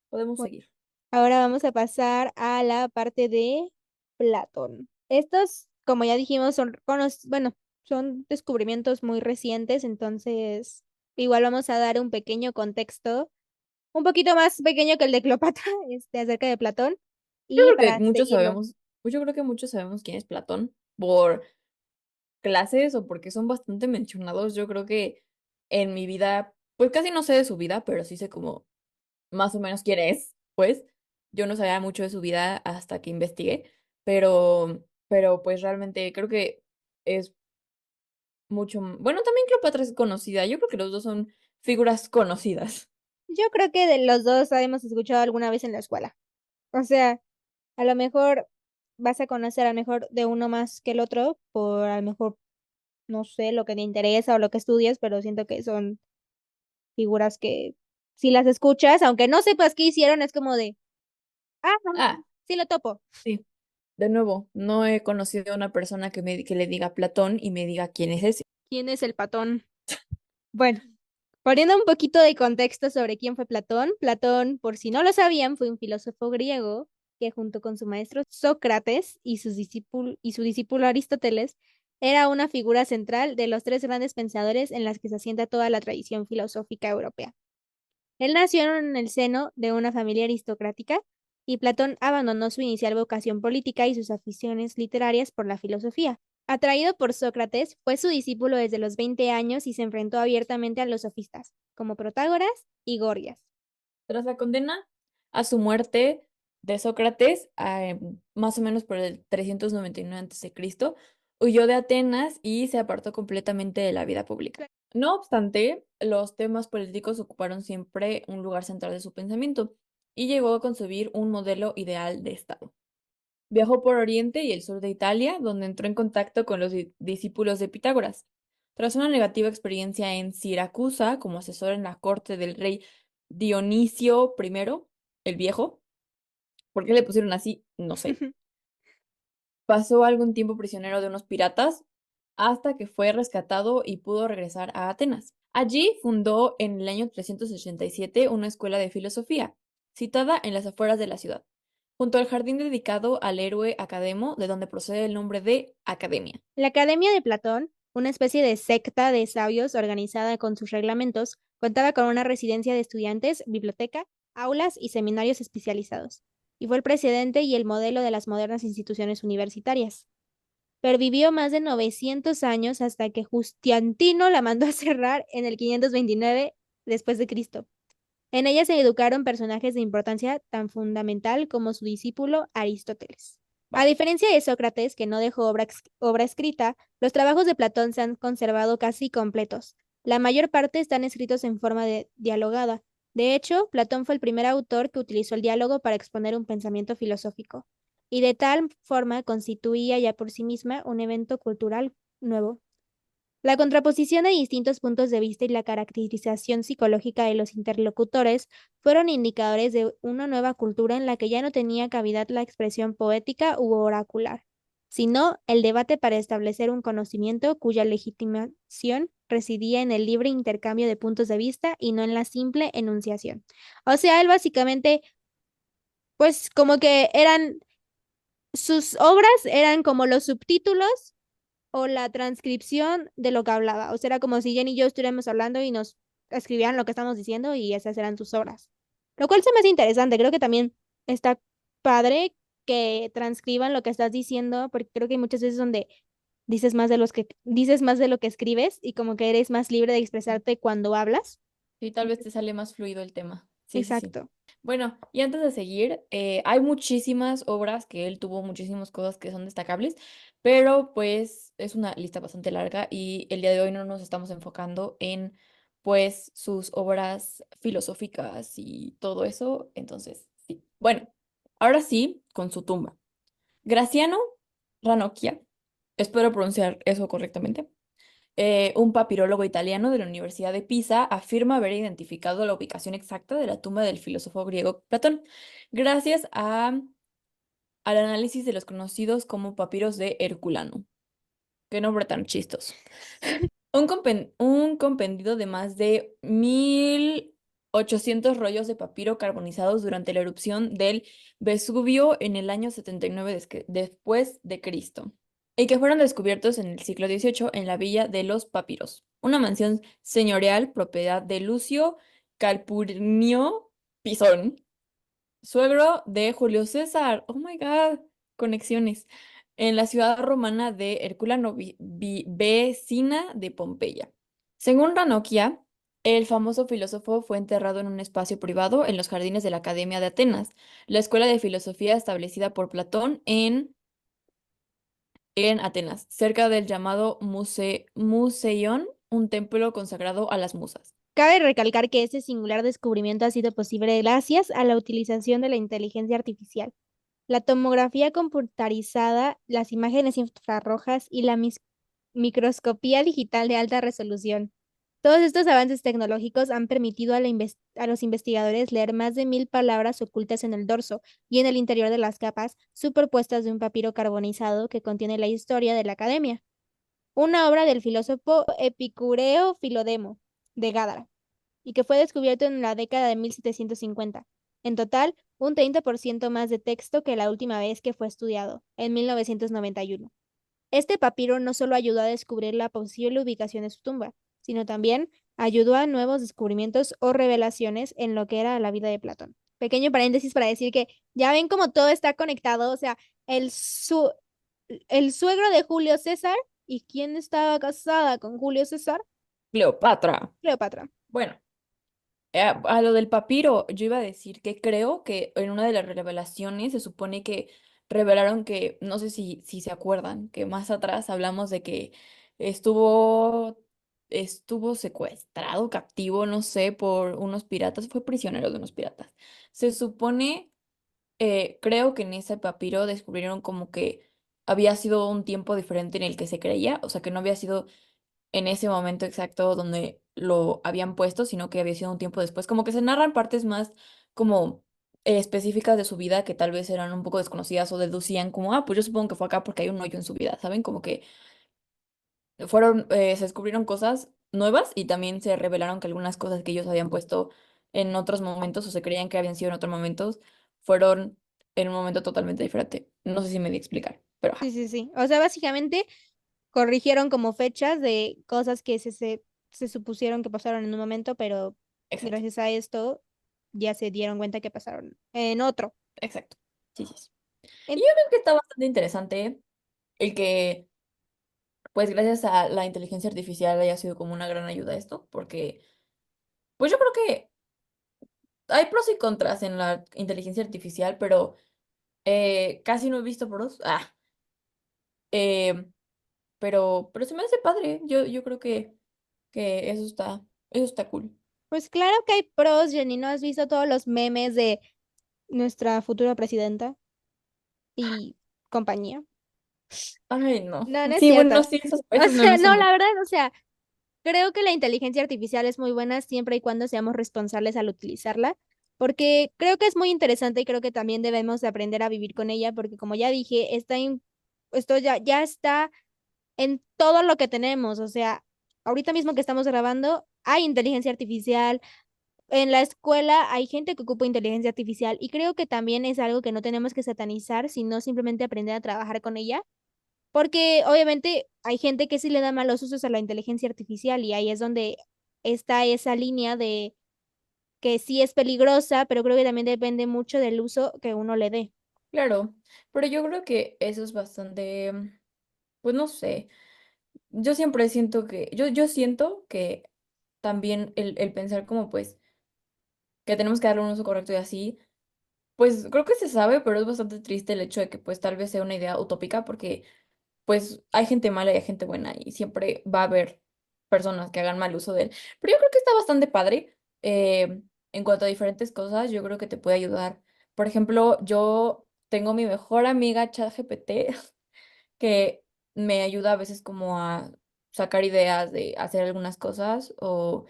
Speaker 2: podemos
Speaker 1: Bueno,
Speaker 2: seguir.
Speaker 1: ahora vamos a pasar a la parte de Platón. Estos, como ya dijimos, bueno, son descubrimientos muy recientes, entonces igual vamos a dar un pequeño contexto, un poquito más pequeño que el de Cleopatra, acerca de Platón,
Speaker 2: Yo
Speaker 1: y
Speaker 2: creo que
Speaker 1: para
Speaker 2: muchos
Speaker 1: seguirlo.
Speaker 2: sabemos, pues yo creo que muchos sabemos quién es Platón por clases o porque son bastante mencionados. Yo creo que en mi vida, pues casi no sé de su vida, pero sí sé como más o menos quién es, pues. Yo no sabía mucho de su vida hasta que investigué, pero pues realmente creo que es mucho, bueno, también Cleopatra es conocida, yo creo que los dos son figuras conocidas.
Speaker 1: Yo creo que de los 2 hemos escuchado alguna vez en la escuela. O sea, a lo mejor vas a conocer a lo mejor de uno más que el otro, por a lo mejor, no sé, lo que te interesa o lo que estudias, pero siento que son figuras que si las escuchas, aunque no sepas qué hicieron, es como de, ah,
Speaker 2: Ah,
Speaker 1: sí lo topo.
Speaker 2: sí, de nuevo, no he conocido a una persona que le diga Platón y me diga quién es ese.
Speaker 1: ¿Quién es el patón? Bueno, poniendo un poquito de contexto sobre quién fue Platón, Platón, por si no lo sabían, fue un filósofo griego que junto con su maestro Sócrates y, y su discípulo Aristóteles, era una figura central de los tres grandes pensadores en las que se asienta toda la tradición filosófica europea. Él nació en el seno de una familia aristocrática y Platón abandonó su inicial vocación política y sus aficiones literarias por la filosofía. Atraído por Sócrates, fue su discípulo desde los 20 años y se enfrentó abiertamente a los sofistas, como Protágoras y Gorgias.
Speaker 2: Tras la condena a su muerte de Sócrates, más o menos por el 399 a.C., huyó de Atenas y se apartó completamente de la vida pública. No obstante, los temas políticos ocuparon siempre un lugar central de su pensamiento y llegó a concebir un modelo ideal de Estado. Viajó por Oriente y el sur de Italia, donde entró en contacto con los discípulos de Pitágoras. Tras una negativa experiencia en Siracusa como asesor en la corte del rey Dionisio I, el Viejo, ¿por qué le pusieron así? No sé. Pasó algún tiempo prisionero de unos piratas hasta que fue rescatado y pudo regresar a Atenas. Allí fundó en el año 387 una escuela de filosofía, citada en las afueras de la ciudad, junto al jardín dedicado al héroe Academo, de donde procede el nombre de Academia.
Speaker 1: La Academia de Platón, una especie de secta de sabios organizada con sus reglamentos, contaba con una residencia de estudiantes, biblioteca, aulas y seminarios especializados, y fue el precedente y el modelo de las modernas instituciones universitarias. Pervivió más de 900 años hasta que Justiniano la mandó a cerrar en el 529 después de Cristo. En ella se educaron personajes de importancia tan fundamental como su discípulo Aristóteles. A
Speaker 2: Va.
Speaker 1: diferencia de Sócrates, que no dejó obra escrita, los trabajos de Platón se han conservado casi completos. La mayor parte están escritos en forma de dialogada. De hecho, Platón fue el primer autor que utilizó el diálogo para exponer un pensamiento filosófico, y de tal forma constituía ya por sí misma un evento cultural nuevo. La contraposición de distintos puntos de vista y la caracterización psicológica de los interlocutores fueron indicadores de una nueva cultura en la que ya no tenía cavidad la expresión poética u oracular, sino el debate para establecer un conocimiento cuya legitimación residía en el libre intercambio de puntos de vista y no en la simple enunciación. O sea, él básicamente, pues como que eran, sus obras eran como los subtítulos o la transcripción de lo que hablaba. O sea, era como si Jenny y yo estuviéramos hablando y nos escribieran lo que estamos diciendo y esas eran sus obras. Lo cual se me hace interesante. Creo que también está padre que transcriban lo que estás diciendo, porque creo que hay muchas veces donde dices más de lo que escribes y como que eres más libre de expresarte cuando hablas.
Speaker 2: Sí, tal vez te sale más fluido el tema. Sí, sí, sí.
Speaker 1: Exacto.
Speaker 2: Bueno, y antes de seguir, hay muchísimas obras que él tuvo, muchísimas cosas que son destacables, pero pues es una lista bastante larga y el día de hoy no nos estamos enfocando en pues sus obras filosóficas y todo eso, entonces sí. Bueno, ahora sí, con su tumba. Graciano Ranocchia, espero pronunciar eso correctamente, un papirólogo italiano de la Universidad de Pisa afirma haber identificado la ubicación exacta de la tumba del filósofo griego Platón, gracias al análisis de los conocidos como papiros de Herculano. Qué nombre tan chistoso. Un compendio de más de 1.800 rollos de papiro carbonizados durante la erupción del Vesubio en el año 79 después de Cristo, y que fueron descubiertos en el siglo XVIII en la Villa de los Papiros, una mansión señorial propiedad de Lucio Calpurnio Pisón, suegro de Julio César. Oh my God, conexiones. En la ciudad romana de Herculano, vecina de Pompeya. Según Ranocchia, El famoso filósofo fue enterrado en un espacio privado en los jardines de la Academia de Atenas, la escuela de filosofía establecida por Platón en Atenas, cerca del llamado Museion, un templo consagrado a las musas.
Speaker 1: Cabe recalcar que este singular descubrimiento ha sido posible gracias a la utilización de la inteligencia artificial, la tomografía computarizada, las imágenes infrarrojas y la microscopía digital de alta resolución. Todos estos avances tecnológicos han permitido a los investigadores leer más de 1000 palabras ocultas en el dorso y en el interior de las capas superpuestas de un papiro carbonizado que contiene la historia de la academia, una obra del filósofo epicúreo Filodemo de Gádara y que fue descubierto en la década de 1750. En total, un 30% más de texto que la última vez que fue estudiado, en 1991. Este papiro no solo ayudó a descubrir la posible ubicación de su tumba, sino también ayudó a nuevos descubrimientos o revelaciones en lo que era la vida de Platón. Pequeño paréntesis para decir que ya ven cómo todo está conectado, o sea, el, su el suegro de Julio César, ¿y quién estaba casada con Julio César?
Speaker 2: Cleopatra.
Speaker 1: Cleopatra.
Speaker 2: Bueno, a lo del papiro, yo iba a decir que creo que en una de las revelaciones se supone que revelaron que, no sé si se acuerdan, que más atrás hablamos de que estuvo, estuvo secuestrado, captivo, no sé, por unos piratas, fue prisionero de unos piratas. Se supone, creo que en ese papiro descubrieron como que había sido un tiempo diferente en el que se creía, o sea, que no había sido en ese momento exacto donde lo habían puesto, sino que había sido un tiempo después. Como que se narran partes más como específicas de su vida que tal vez eran un poco desconocidas o deducían como, ah, pues yo supongo que fue acá porque hay un hoyo en su vida, ¿saben? Como que fueron, se descubrieron cosas nuevas y también se revelaron que algunas cosas que ellos habían puesto en otros momentos o se creían que habían sido en otros momentos fueron en un momento totalmente diferente. No sé si me di a explicar, pero
Speaker 1: Sí,
Speaker 2: ajá,
Speaker 1: sí, sí. O sea, básicamente corrigieron como fechas de cosas que se supusieron que pasaron en un momento, pero
Speaker 2: exacto,
Speaker 1: gracias a esto ya se dieron cuenta que pasaron en otro.
Speaker 2: exacto. Sí, sí, sí. Y
Speaker 1: En-
Speaker 2: yo creo que está bastante interesante el que pues gracias a la inteligencia artificial haya sido como una gran ayuda a esto, porque pues yo creo que hay pros y contras en la inteligencia artificial, pero casi no he visto pros. Eh, pero se me hace padre. Yo creo que eso está cool.
Speaker 1: pues claro que hay pros, Jenny. ¿No has visto todos los memes de nuestra futura presidenta y compañía?
Speaker 2: Ay, no.
Speaker 1: No, no es
Speaker 2: Sí, bueno,
Speaker 1: cierto.
Speaker 2: sí,
Speaker 1: O
Speaker 2: esos
Speaker 1: sea,
Speaker 2: memes son
Speaker 1: no,
Speaker 2: muy...
Speaker 1: la verdad, o sea, creo que la inteligencia artificial es muy buena siempre y cuando seamos responsables al utilizarla, porque creo que es muy interesante y creo que también debemos de aprender a vivir con ella, porque como ya dije, esto ya está en todo lo que tenemos, o sea, ahorita mismo que estamos grabando, hay inteligencia artificial, en la escuela hay gente que ocupa inteligencia artificial y creo que también es algo que no tenemos que satanizar, sino simplemente aprender a trabajar con ella. Porque obviamente hay gente que sí le da malos usos a la inteligencia artificial y ahí es donde está esa línea de que sí es peligrosa, pero creo que también depende mucho del uso que uno le dé.
Speaker 2: Claro, pero yo creo que eso es bastante, pues no sé. Yo siempre siento que, yo siento que también el pensar como pues que tenemos que darle un uso correcto y así, pues creo que se sabe, pero es bastante triste el hecho de que pues tal vez sea una idea utópica porque pues hay gente mala y hay gente buena y siempre va a haber personas que hagan mal uso de él. Pero yo creo que está bastante padre en cuanto a diferentes cosas, yo creo que te puede ayudar. Por ejemplo, yo tengo mi mejor amiga ChatGPT que me ayuda a veces como a sacar ideas de hacer algunas cosas o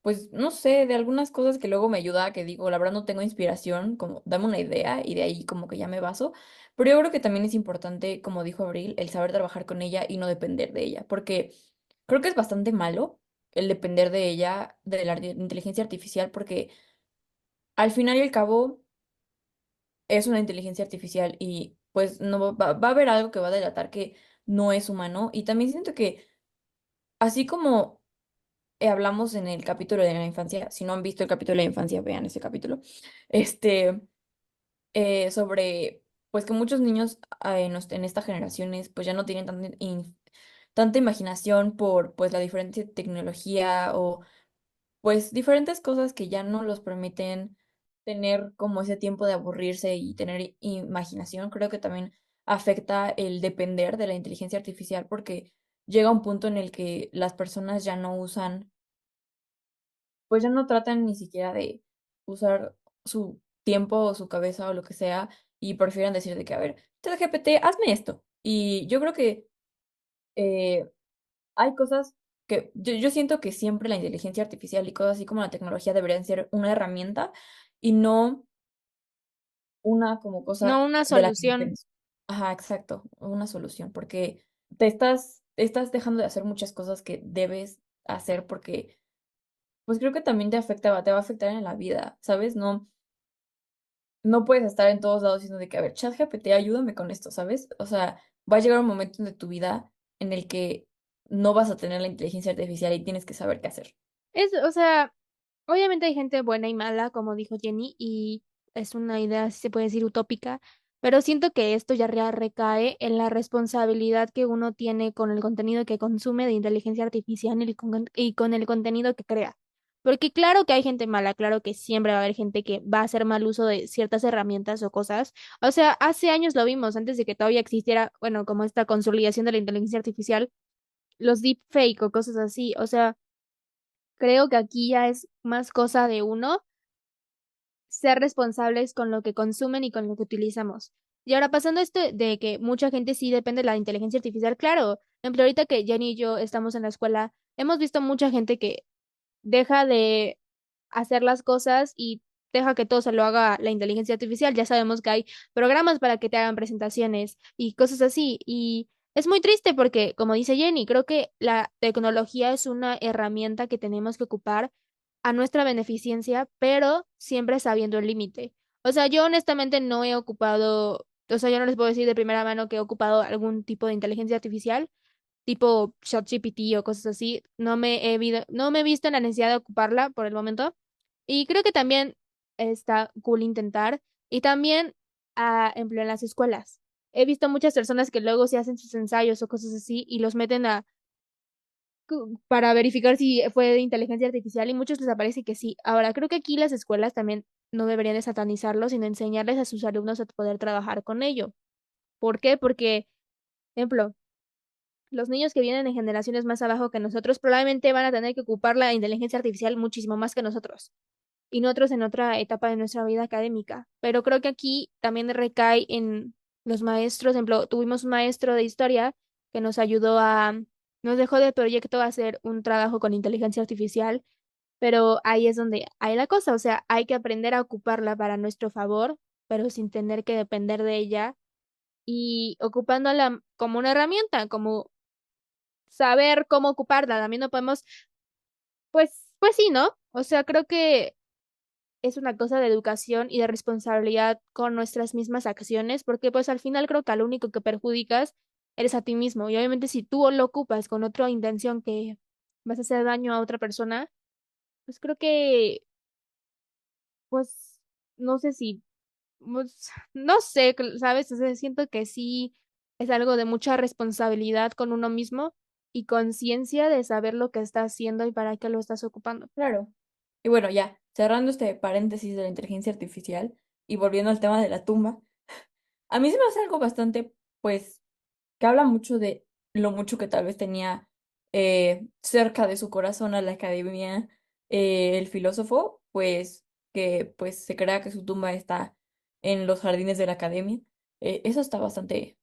Speaker 2: pues no sé, de algunas cosas que luego me ayuda, que digo, la verdad no tengo inspiración, como dame una idea y de ahí como que ya me baso, pero yo creo que también es importante, como dijo Abril, el saber trabajar con ella y no depender de ella, porque creo que es bastante malo el depender de ella, de la inteligencia artificial, porque al final y al cabo es una inteligencia artificial y pues no va a haber algo que va a delatar que no es humano y también siento que así como hablamos en el capítulo de la infancia, si no han visto el capítulo de la infancia, vean ese capítulo, este, sobre, pues que muchos niños en esta generaciones, pues ya no tienen tanta imaginación por, pues, la diferente tecnología pues diferentes cosas que ya no los permiten tener como ese tiempo de aburrirse y tener imaginación. Creo que también afecta el depender de la inteligencia artificial porque llega un punto en el que las personas ya no usan, pues ya no tratan ni siquiera de usar su tiempo o su cabeza o lo que sea y prefieren decir de que, a ver, ChatGPT, hazme esto. Y yo creo que eh, hay cosas que yo siento que siempre la inteligencia artificial y cosas así como la tecnología deberían ser una herramienta y no una como cosa
Speaker 1: No una
Speaker 2: de la que
Speaker 1: solución.
Speaker 2: depends. Ajá, exacto, una solución, porque estás dejando de hacer muchas cosas que debes hacer porque, pues creo que también te va a afectar en la vida, ¿sabes? No puedes estar en todos lados diciendo de que, a ver, ChatGPT, ayúdame con esto, ¿sabes? O sea, va a llegar un momento de tu vida en el que no vas a tener la inteligencia artificial y tienes que saber qué hacer.
Speaker 1: O sea, obviamente hay gente buena y mala, como dijo Jenny, y es una idea, si se puede decir, utópica, pero siento que esto ya recae en la responsabilidad que uno tiene con el contenido que consume de inteligencia artificial y con el contenido que crea. Porque claro que hay gente mala, claro que siempre va a haber gente que va a hacer mal uso de ciertas herramientas o cosas. O sea, hace años lo vimos, antes de que todavía existiera, bueno, como esta consolidación de la inteligencia artificial, los deepfake o cosas así. O sea, creo que aquí ya es más cosa de uno ser responsables con lo que consumen y con lo que utilizamos. Y ahora pasando esto de que mucha gente sí depende de la inteligencia artificial, claro, por ejemplo, ahorita que Jenny y yo estamos en la escuela, hemos visto mucha gente que deja de hacer las cosas y deja que todo se lo haga la inteligencia artificial. Ya sabemos que hay programas para que te hagan presentaciones y cosas así. Y es muy triste porque, como dice Jenny, creo que la tecnología es una herramienta que tenemos que ocupar a nuestra beneficencia, pero siempre sabiendo el límite. O sea, yo honestamente no he ocupado, o sea, yo no les puedo decir de primera mano que he ocupado algún tipo de inteligencia artificial tipo ChatGPT o cosas así, no me he visto en la necesidad de ocuparla por el momento. Y creo que también está cool intentar. Y también empleo en las escuelas. He visto muchas personas que luego se hacen sus ensayos o cosas así y los meten para verificar si fue de inteligencia artificial y muchos les aparece que sí. Ahora, creo que aquí las escuelas también no deberían de satanizarlo, sino enseñarles a sus alumnos a poder trabajar con ello. ¿Por qué? Porque, ejemplo, los niños que vienen en generaciones más abajo que nosotros probablemente van a tener que ocupar la inteligencia artificial muchísimo más que nosotros y nosotros en otra etapa de nuestra vida académica. Pero creo que aquí también recae en los maestros. Por ejemplo, tuvimos un maestro de historia que nos dejó de proyecto hacer un trabajo con inteligencia artificial, pero ahí es donde hay la cosa, o sea, hay que aprender a ocuparla para nuestro favor, pero sin tener que depender de ella y ocupándola como una herramienta, como saber cómo ocuparla. También no podemos, pues sí, ¿no? O sea, creo que es una cosa de educación y de responsabilidad con nuestras mismas acciones, porque pues al final creo que al único que perjudicas eres a ti mismo. Y obviamente si tú lo ocupas con otra intención que vas a hacer daño a otra persona, pues creo que, pues, no sé si, no sé, ¿sabes? O sea, siento que sí es algo de mucha responsabilidad con uno mismo y conciencia de saber lo que estás haciendo y para qué lo estás ocupando.
Speaker 2: Claro. Y bueno, ya, cerrando este paréntesis de la inteligencia artificial y volviendo al tema de la tumba, a mí se me hace algo bastante, pues, que habla mucho de lo mucho que tal vez tenía cerca de su corazón a la academia el filósofo, pues, que pues se crea que su tumba está en los jardines de la academia. Eso está bastante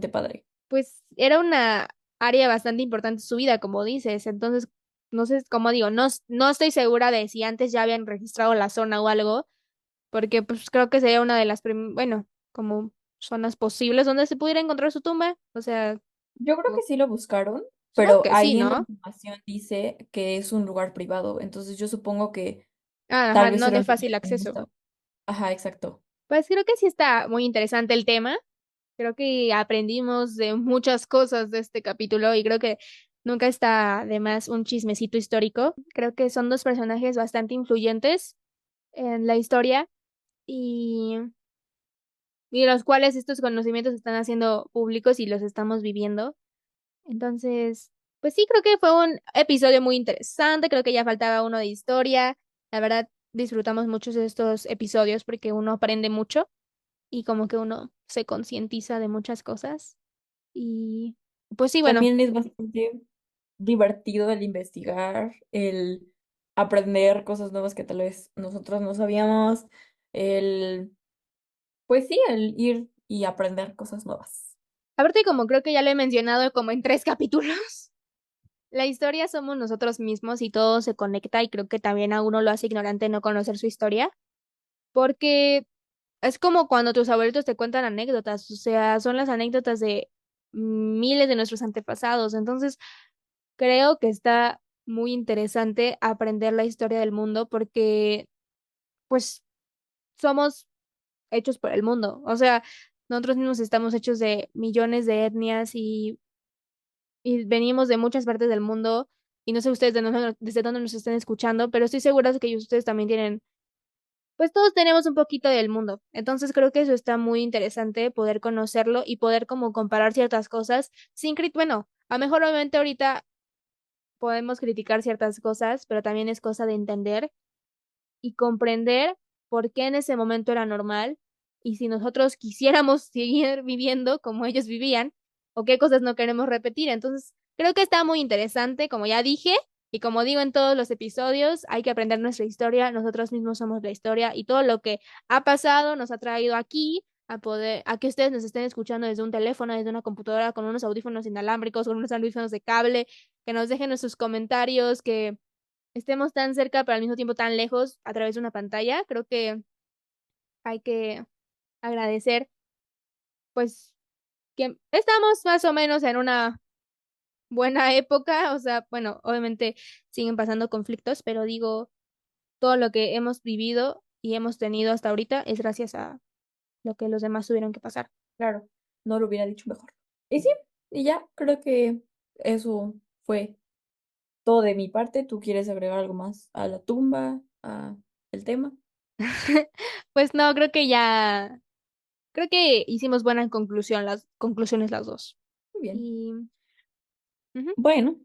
Speaker 2: padre.
Speaker 1: Pues era una área bastante importante en su vida, como dices. Entonces, no sé, como digo, no estoy segura de si antes ya habían registrado la zona o algo, porque pues creo que sería una de las, bueno, como zonas posibles donde se pudiera encontrar su tumba. O sea,
Speaker 2: Yo creo que sí lo buscaron,
Speaker 1: supongo
Speaker 2: pero
Speaker 1: que sí,
Speaker 2: ahí en la
Speaker 1: ¿no?
Speaker 2: información dice que es un lugar privado, entonces yo supongo que
Speaker 1: Ah,
Speaker 2: tal
Speaker 1: ajá,
Speaker 2: vez
Speaker 1: no
Speaker 2: era
Speaker 1: de
Speaker 2: el
Speaker 1: fácil
Speaker 2: lugar donde
Speaker 1: acceso.
Speaker 2: estaba. Ajá, exacto.
Speaker 1: Pues creo que sí está muy interesante el tema. Creo que aprendimos de muchas cosas de este capítulo y creo que nunca está de más un chismecito histórico. Creo que son dos personajes bastante influyentes en la historia y, y los cuales estos conocimientos se están haciendo públicos y los estamos viviendo. Entonces, Pues sí, creo que fue un episodio muy interesante, creo que ya faltaba uno de historia. La verdad, disfrutamos muchos de estos episodios porque uno aprende mucho y como que uno se concientiza de muchas cosas. Y pues sí, bueno,
Speaker 2: También es bastante divertido el investigar, el aprender cosas nuevas que tal vez nosotros no sabíamos, el, pues sí, el ir y aprender cosas nuevas.
Speaker 1: aparte como creo que ya lo he mencionado como en 3 capítulos, la historia somos nosotros mismos y todo se conecta y creo que también a uno lo hace ignorante no conocer su historia, porque es como cuando tus abuelitos te cuentan anécdotas, o sea, son las anécdotas de miles de nuestros antepasados. Entonces, creo que está muy interesante aprender la historia del mundo porque, pues, somos hechos por el mundo. O sea, nosotros mismos estamos hechos de millones de etnias y venimos de muchas partes del mundo. Y no sé ustedes desde dónde nos estén escuchando, pero estoy segura de que ustedes también tienen, pues todos tenemos un poquito del mundo. Entonces creo que eso está muy interesante poder conocerlo y poder como comparar ciertas cosas sin bueno, a lo mejor obviamente ahorita podemos criticar ciertas cosas, pero también es cosa de entender y comprender por qué en ese momento era normal y si nosotros quisiéramos seguir viviendo como ellos vivían o qué cosas no queremos repetir. Entonces, creo que está muy interesante, como ya dije, y como digo en todos los episodios, hay que aprender nuestra historia, nosotros mismos somos la historia y todo lo que ha pasado nos ha traído aquí a poder, a que ustedes nos estén escuchando desde un teléfono, desde una computadora, con unos audífonos inalámbricos, con unos audífonos de cable, que nos dejen nuestros comentarios, que estemos tan cerca, pero al mismo tiempo tan lejos a través de una pantalla. Creo que hay que agradecer, pues, que estamos más o menos en una buena época. O sea, bueno, obviamente siguen pasando conflictos, pero digo, todo lo que hemos vivido y hemos tenido hasta ahorita es gracias a lo que los demás tuvieron que pasar.
Speaker 2: Claro, no lo hubiera dicho mejor. Y sí, y ya, creo que eso fue todo de mi parte. ¿Tú quieres agregar algo más a la tumba, a el tema?
Speaker 1: Pues no, creo que hicimos buena conclusión, las conclusiones las dos.
Speaker 2: Muy bien.
Speaker 1: Y ujú.
Speaker 2: Bueno,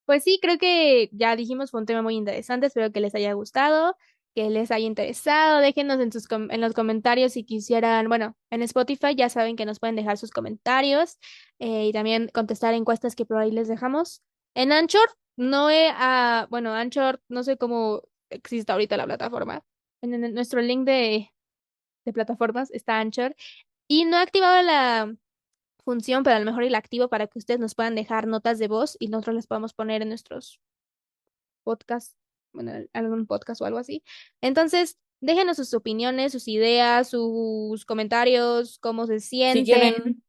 Speaker 1: Pues sí, creo que ya dijimos, fue un tema muy interesante, espero que les haya gustado, que les haya interesado, déjenos en los comentarios si quisieran, bueno, en Spotify ya saben que nos pueden dejar sus comentarios y también contestar encuestas que por ahí les dejamos. En Anchor, bueno, Anchor, no sé cómo existe ahorita la plataforma. En nuestro link de plataformas está Anchor y no he activado la función, pero a lo mejor y la activo para que ustedes nos puedan dejar notas de voz y nosotros las podamos poner en nuestros podcasts, bueno, en algún podcast o algo así. Entonces, déjenos sus opiniones, sus ideas, sus comentarios, cómo se
Speaker 2: si
Speaker 1: sienten.
Speaker 2: quieren,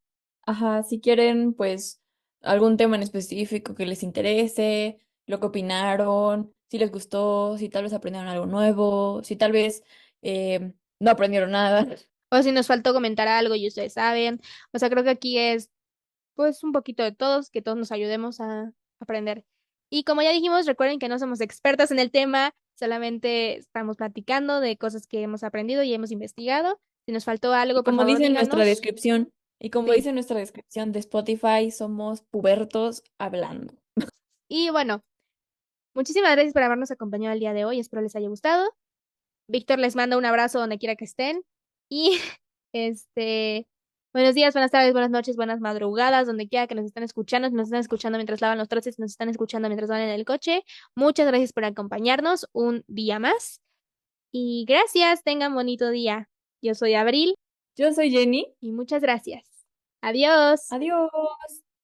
Speaker 2: ajá, si quieren, pues algún tema en específico que les interese, lo que opinaron, si les gustó, si tal vez aprendieron algo nuevo, si tal vez no aprendieron nada.
Speaker 1: O si nos faltó comentar algo y ustedes saben. O sea, creo que aquí es pues un poquito de todos, que todos nos ayudemos a aprender. Y como ya dijimos, recuerden que no somos expertos en el tema, solamente estamos platicando de cosas que hemos aprendido y hemos investigado. Si nos faltó
Speaker 2: Y
Speaker 1: algo, por
Speaker 2: como
Speaker 1: favor,
Speaker 2: dice en nuestra
Speaker 1: díganos.
Speaker 2: descripción, y como
Speaker 1: Sí.
Speaker 2: dice en nuestra descripción de Spotify, somos pubertos hablando.
Speaker 1: Y bueno, muchísimas gracias por habernos acompañado el día de hoy. Espero les haya gustado. Víctor les manda un abrazo donde quiera que estén. Y este, buenos días, buenas tardes, buenas noches, buenas madrugadas, donde quiera que nos estén escuchando, si nos están escuchando mientras lavan los trastes, si nos están escuchando mientras van en el coche. Muchas gracias por acompañarnos un día más. Y gracias, tengan bonito día. Yo soy Abril
Speaker 2: Yo soy Jenny.
Speaker 1: y muchas gracias. Adiós.
Speaker 2: Adiós.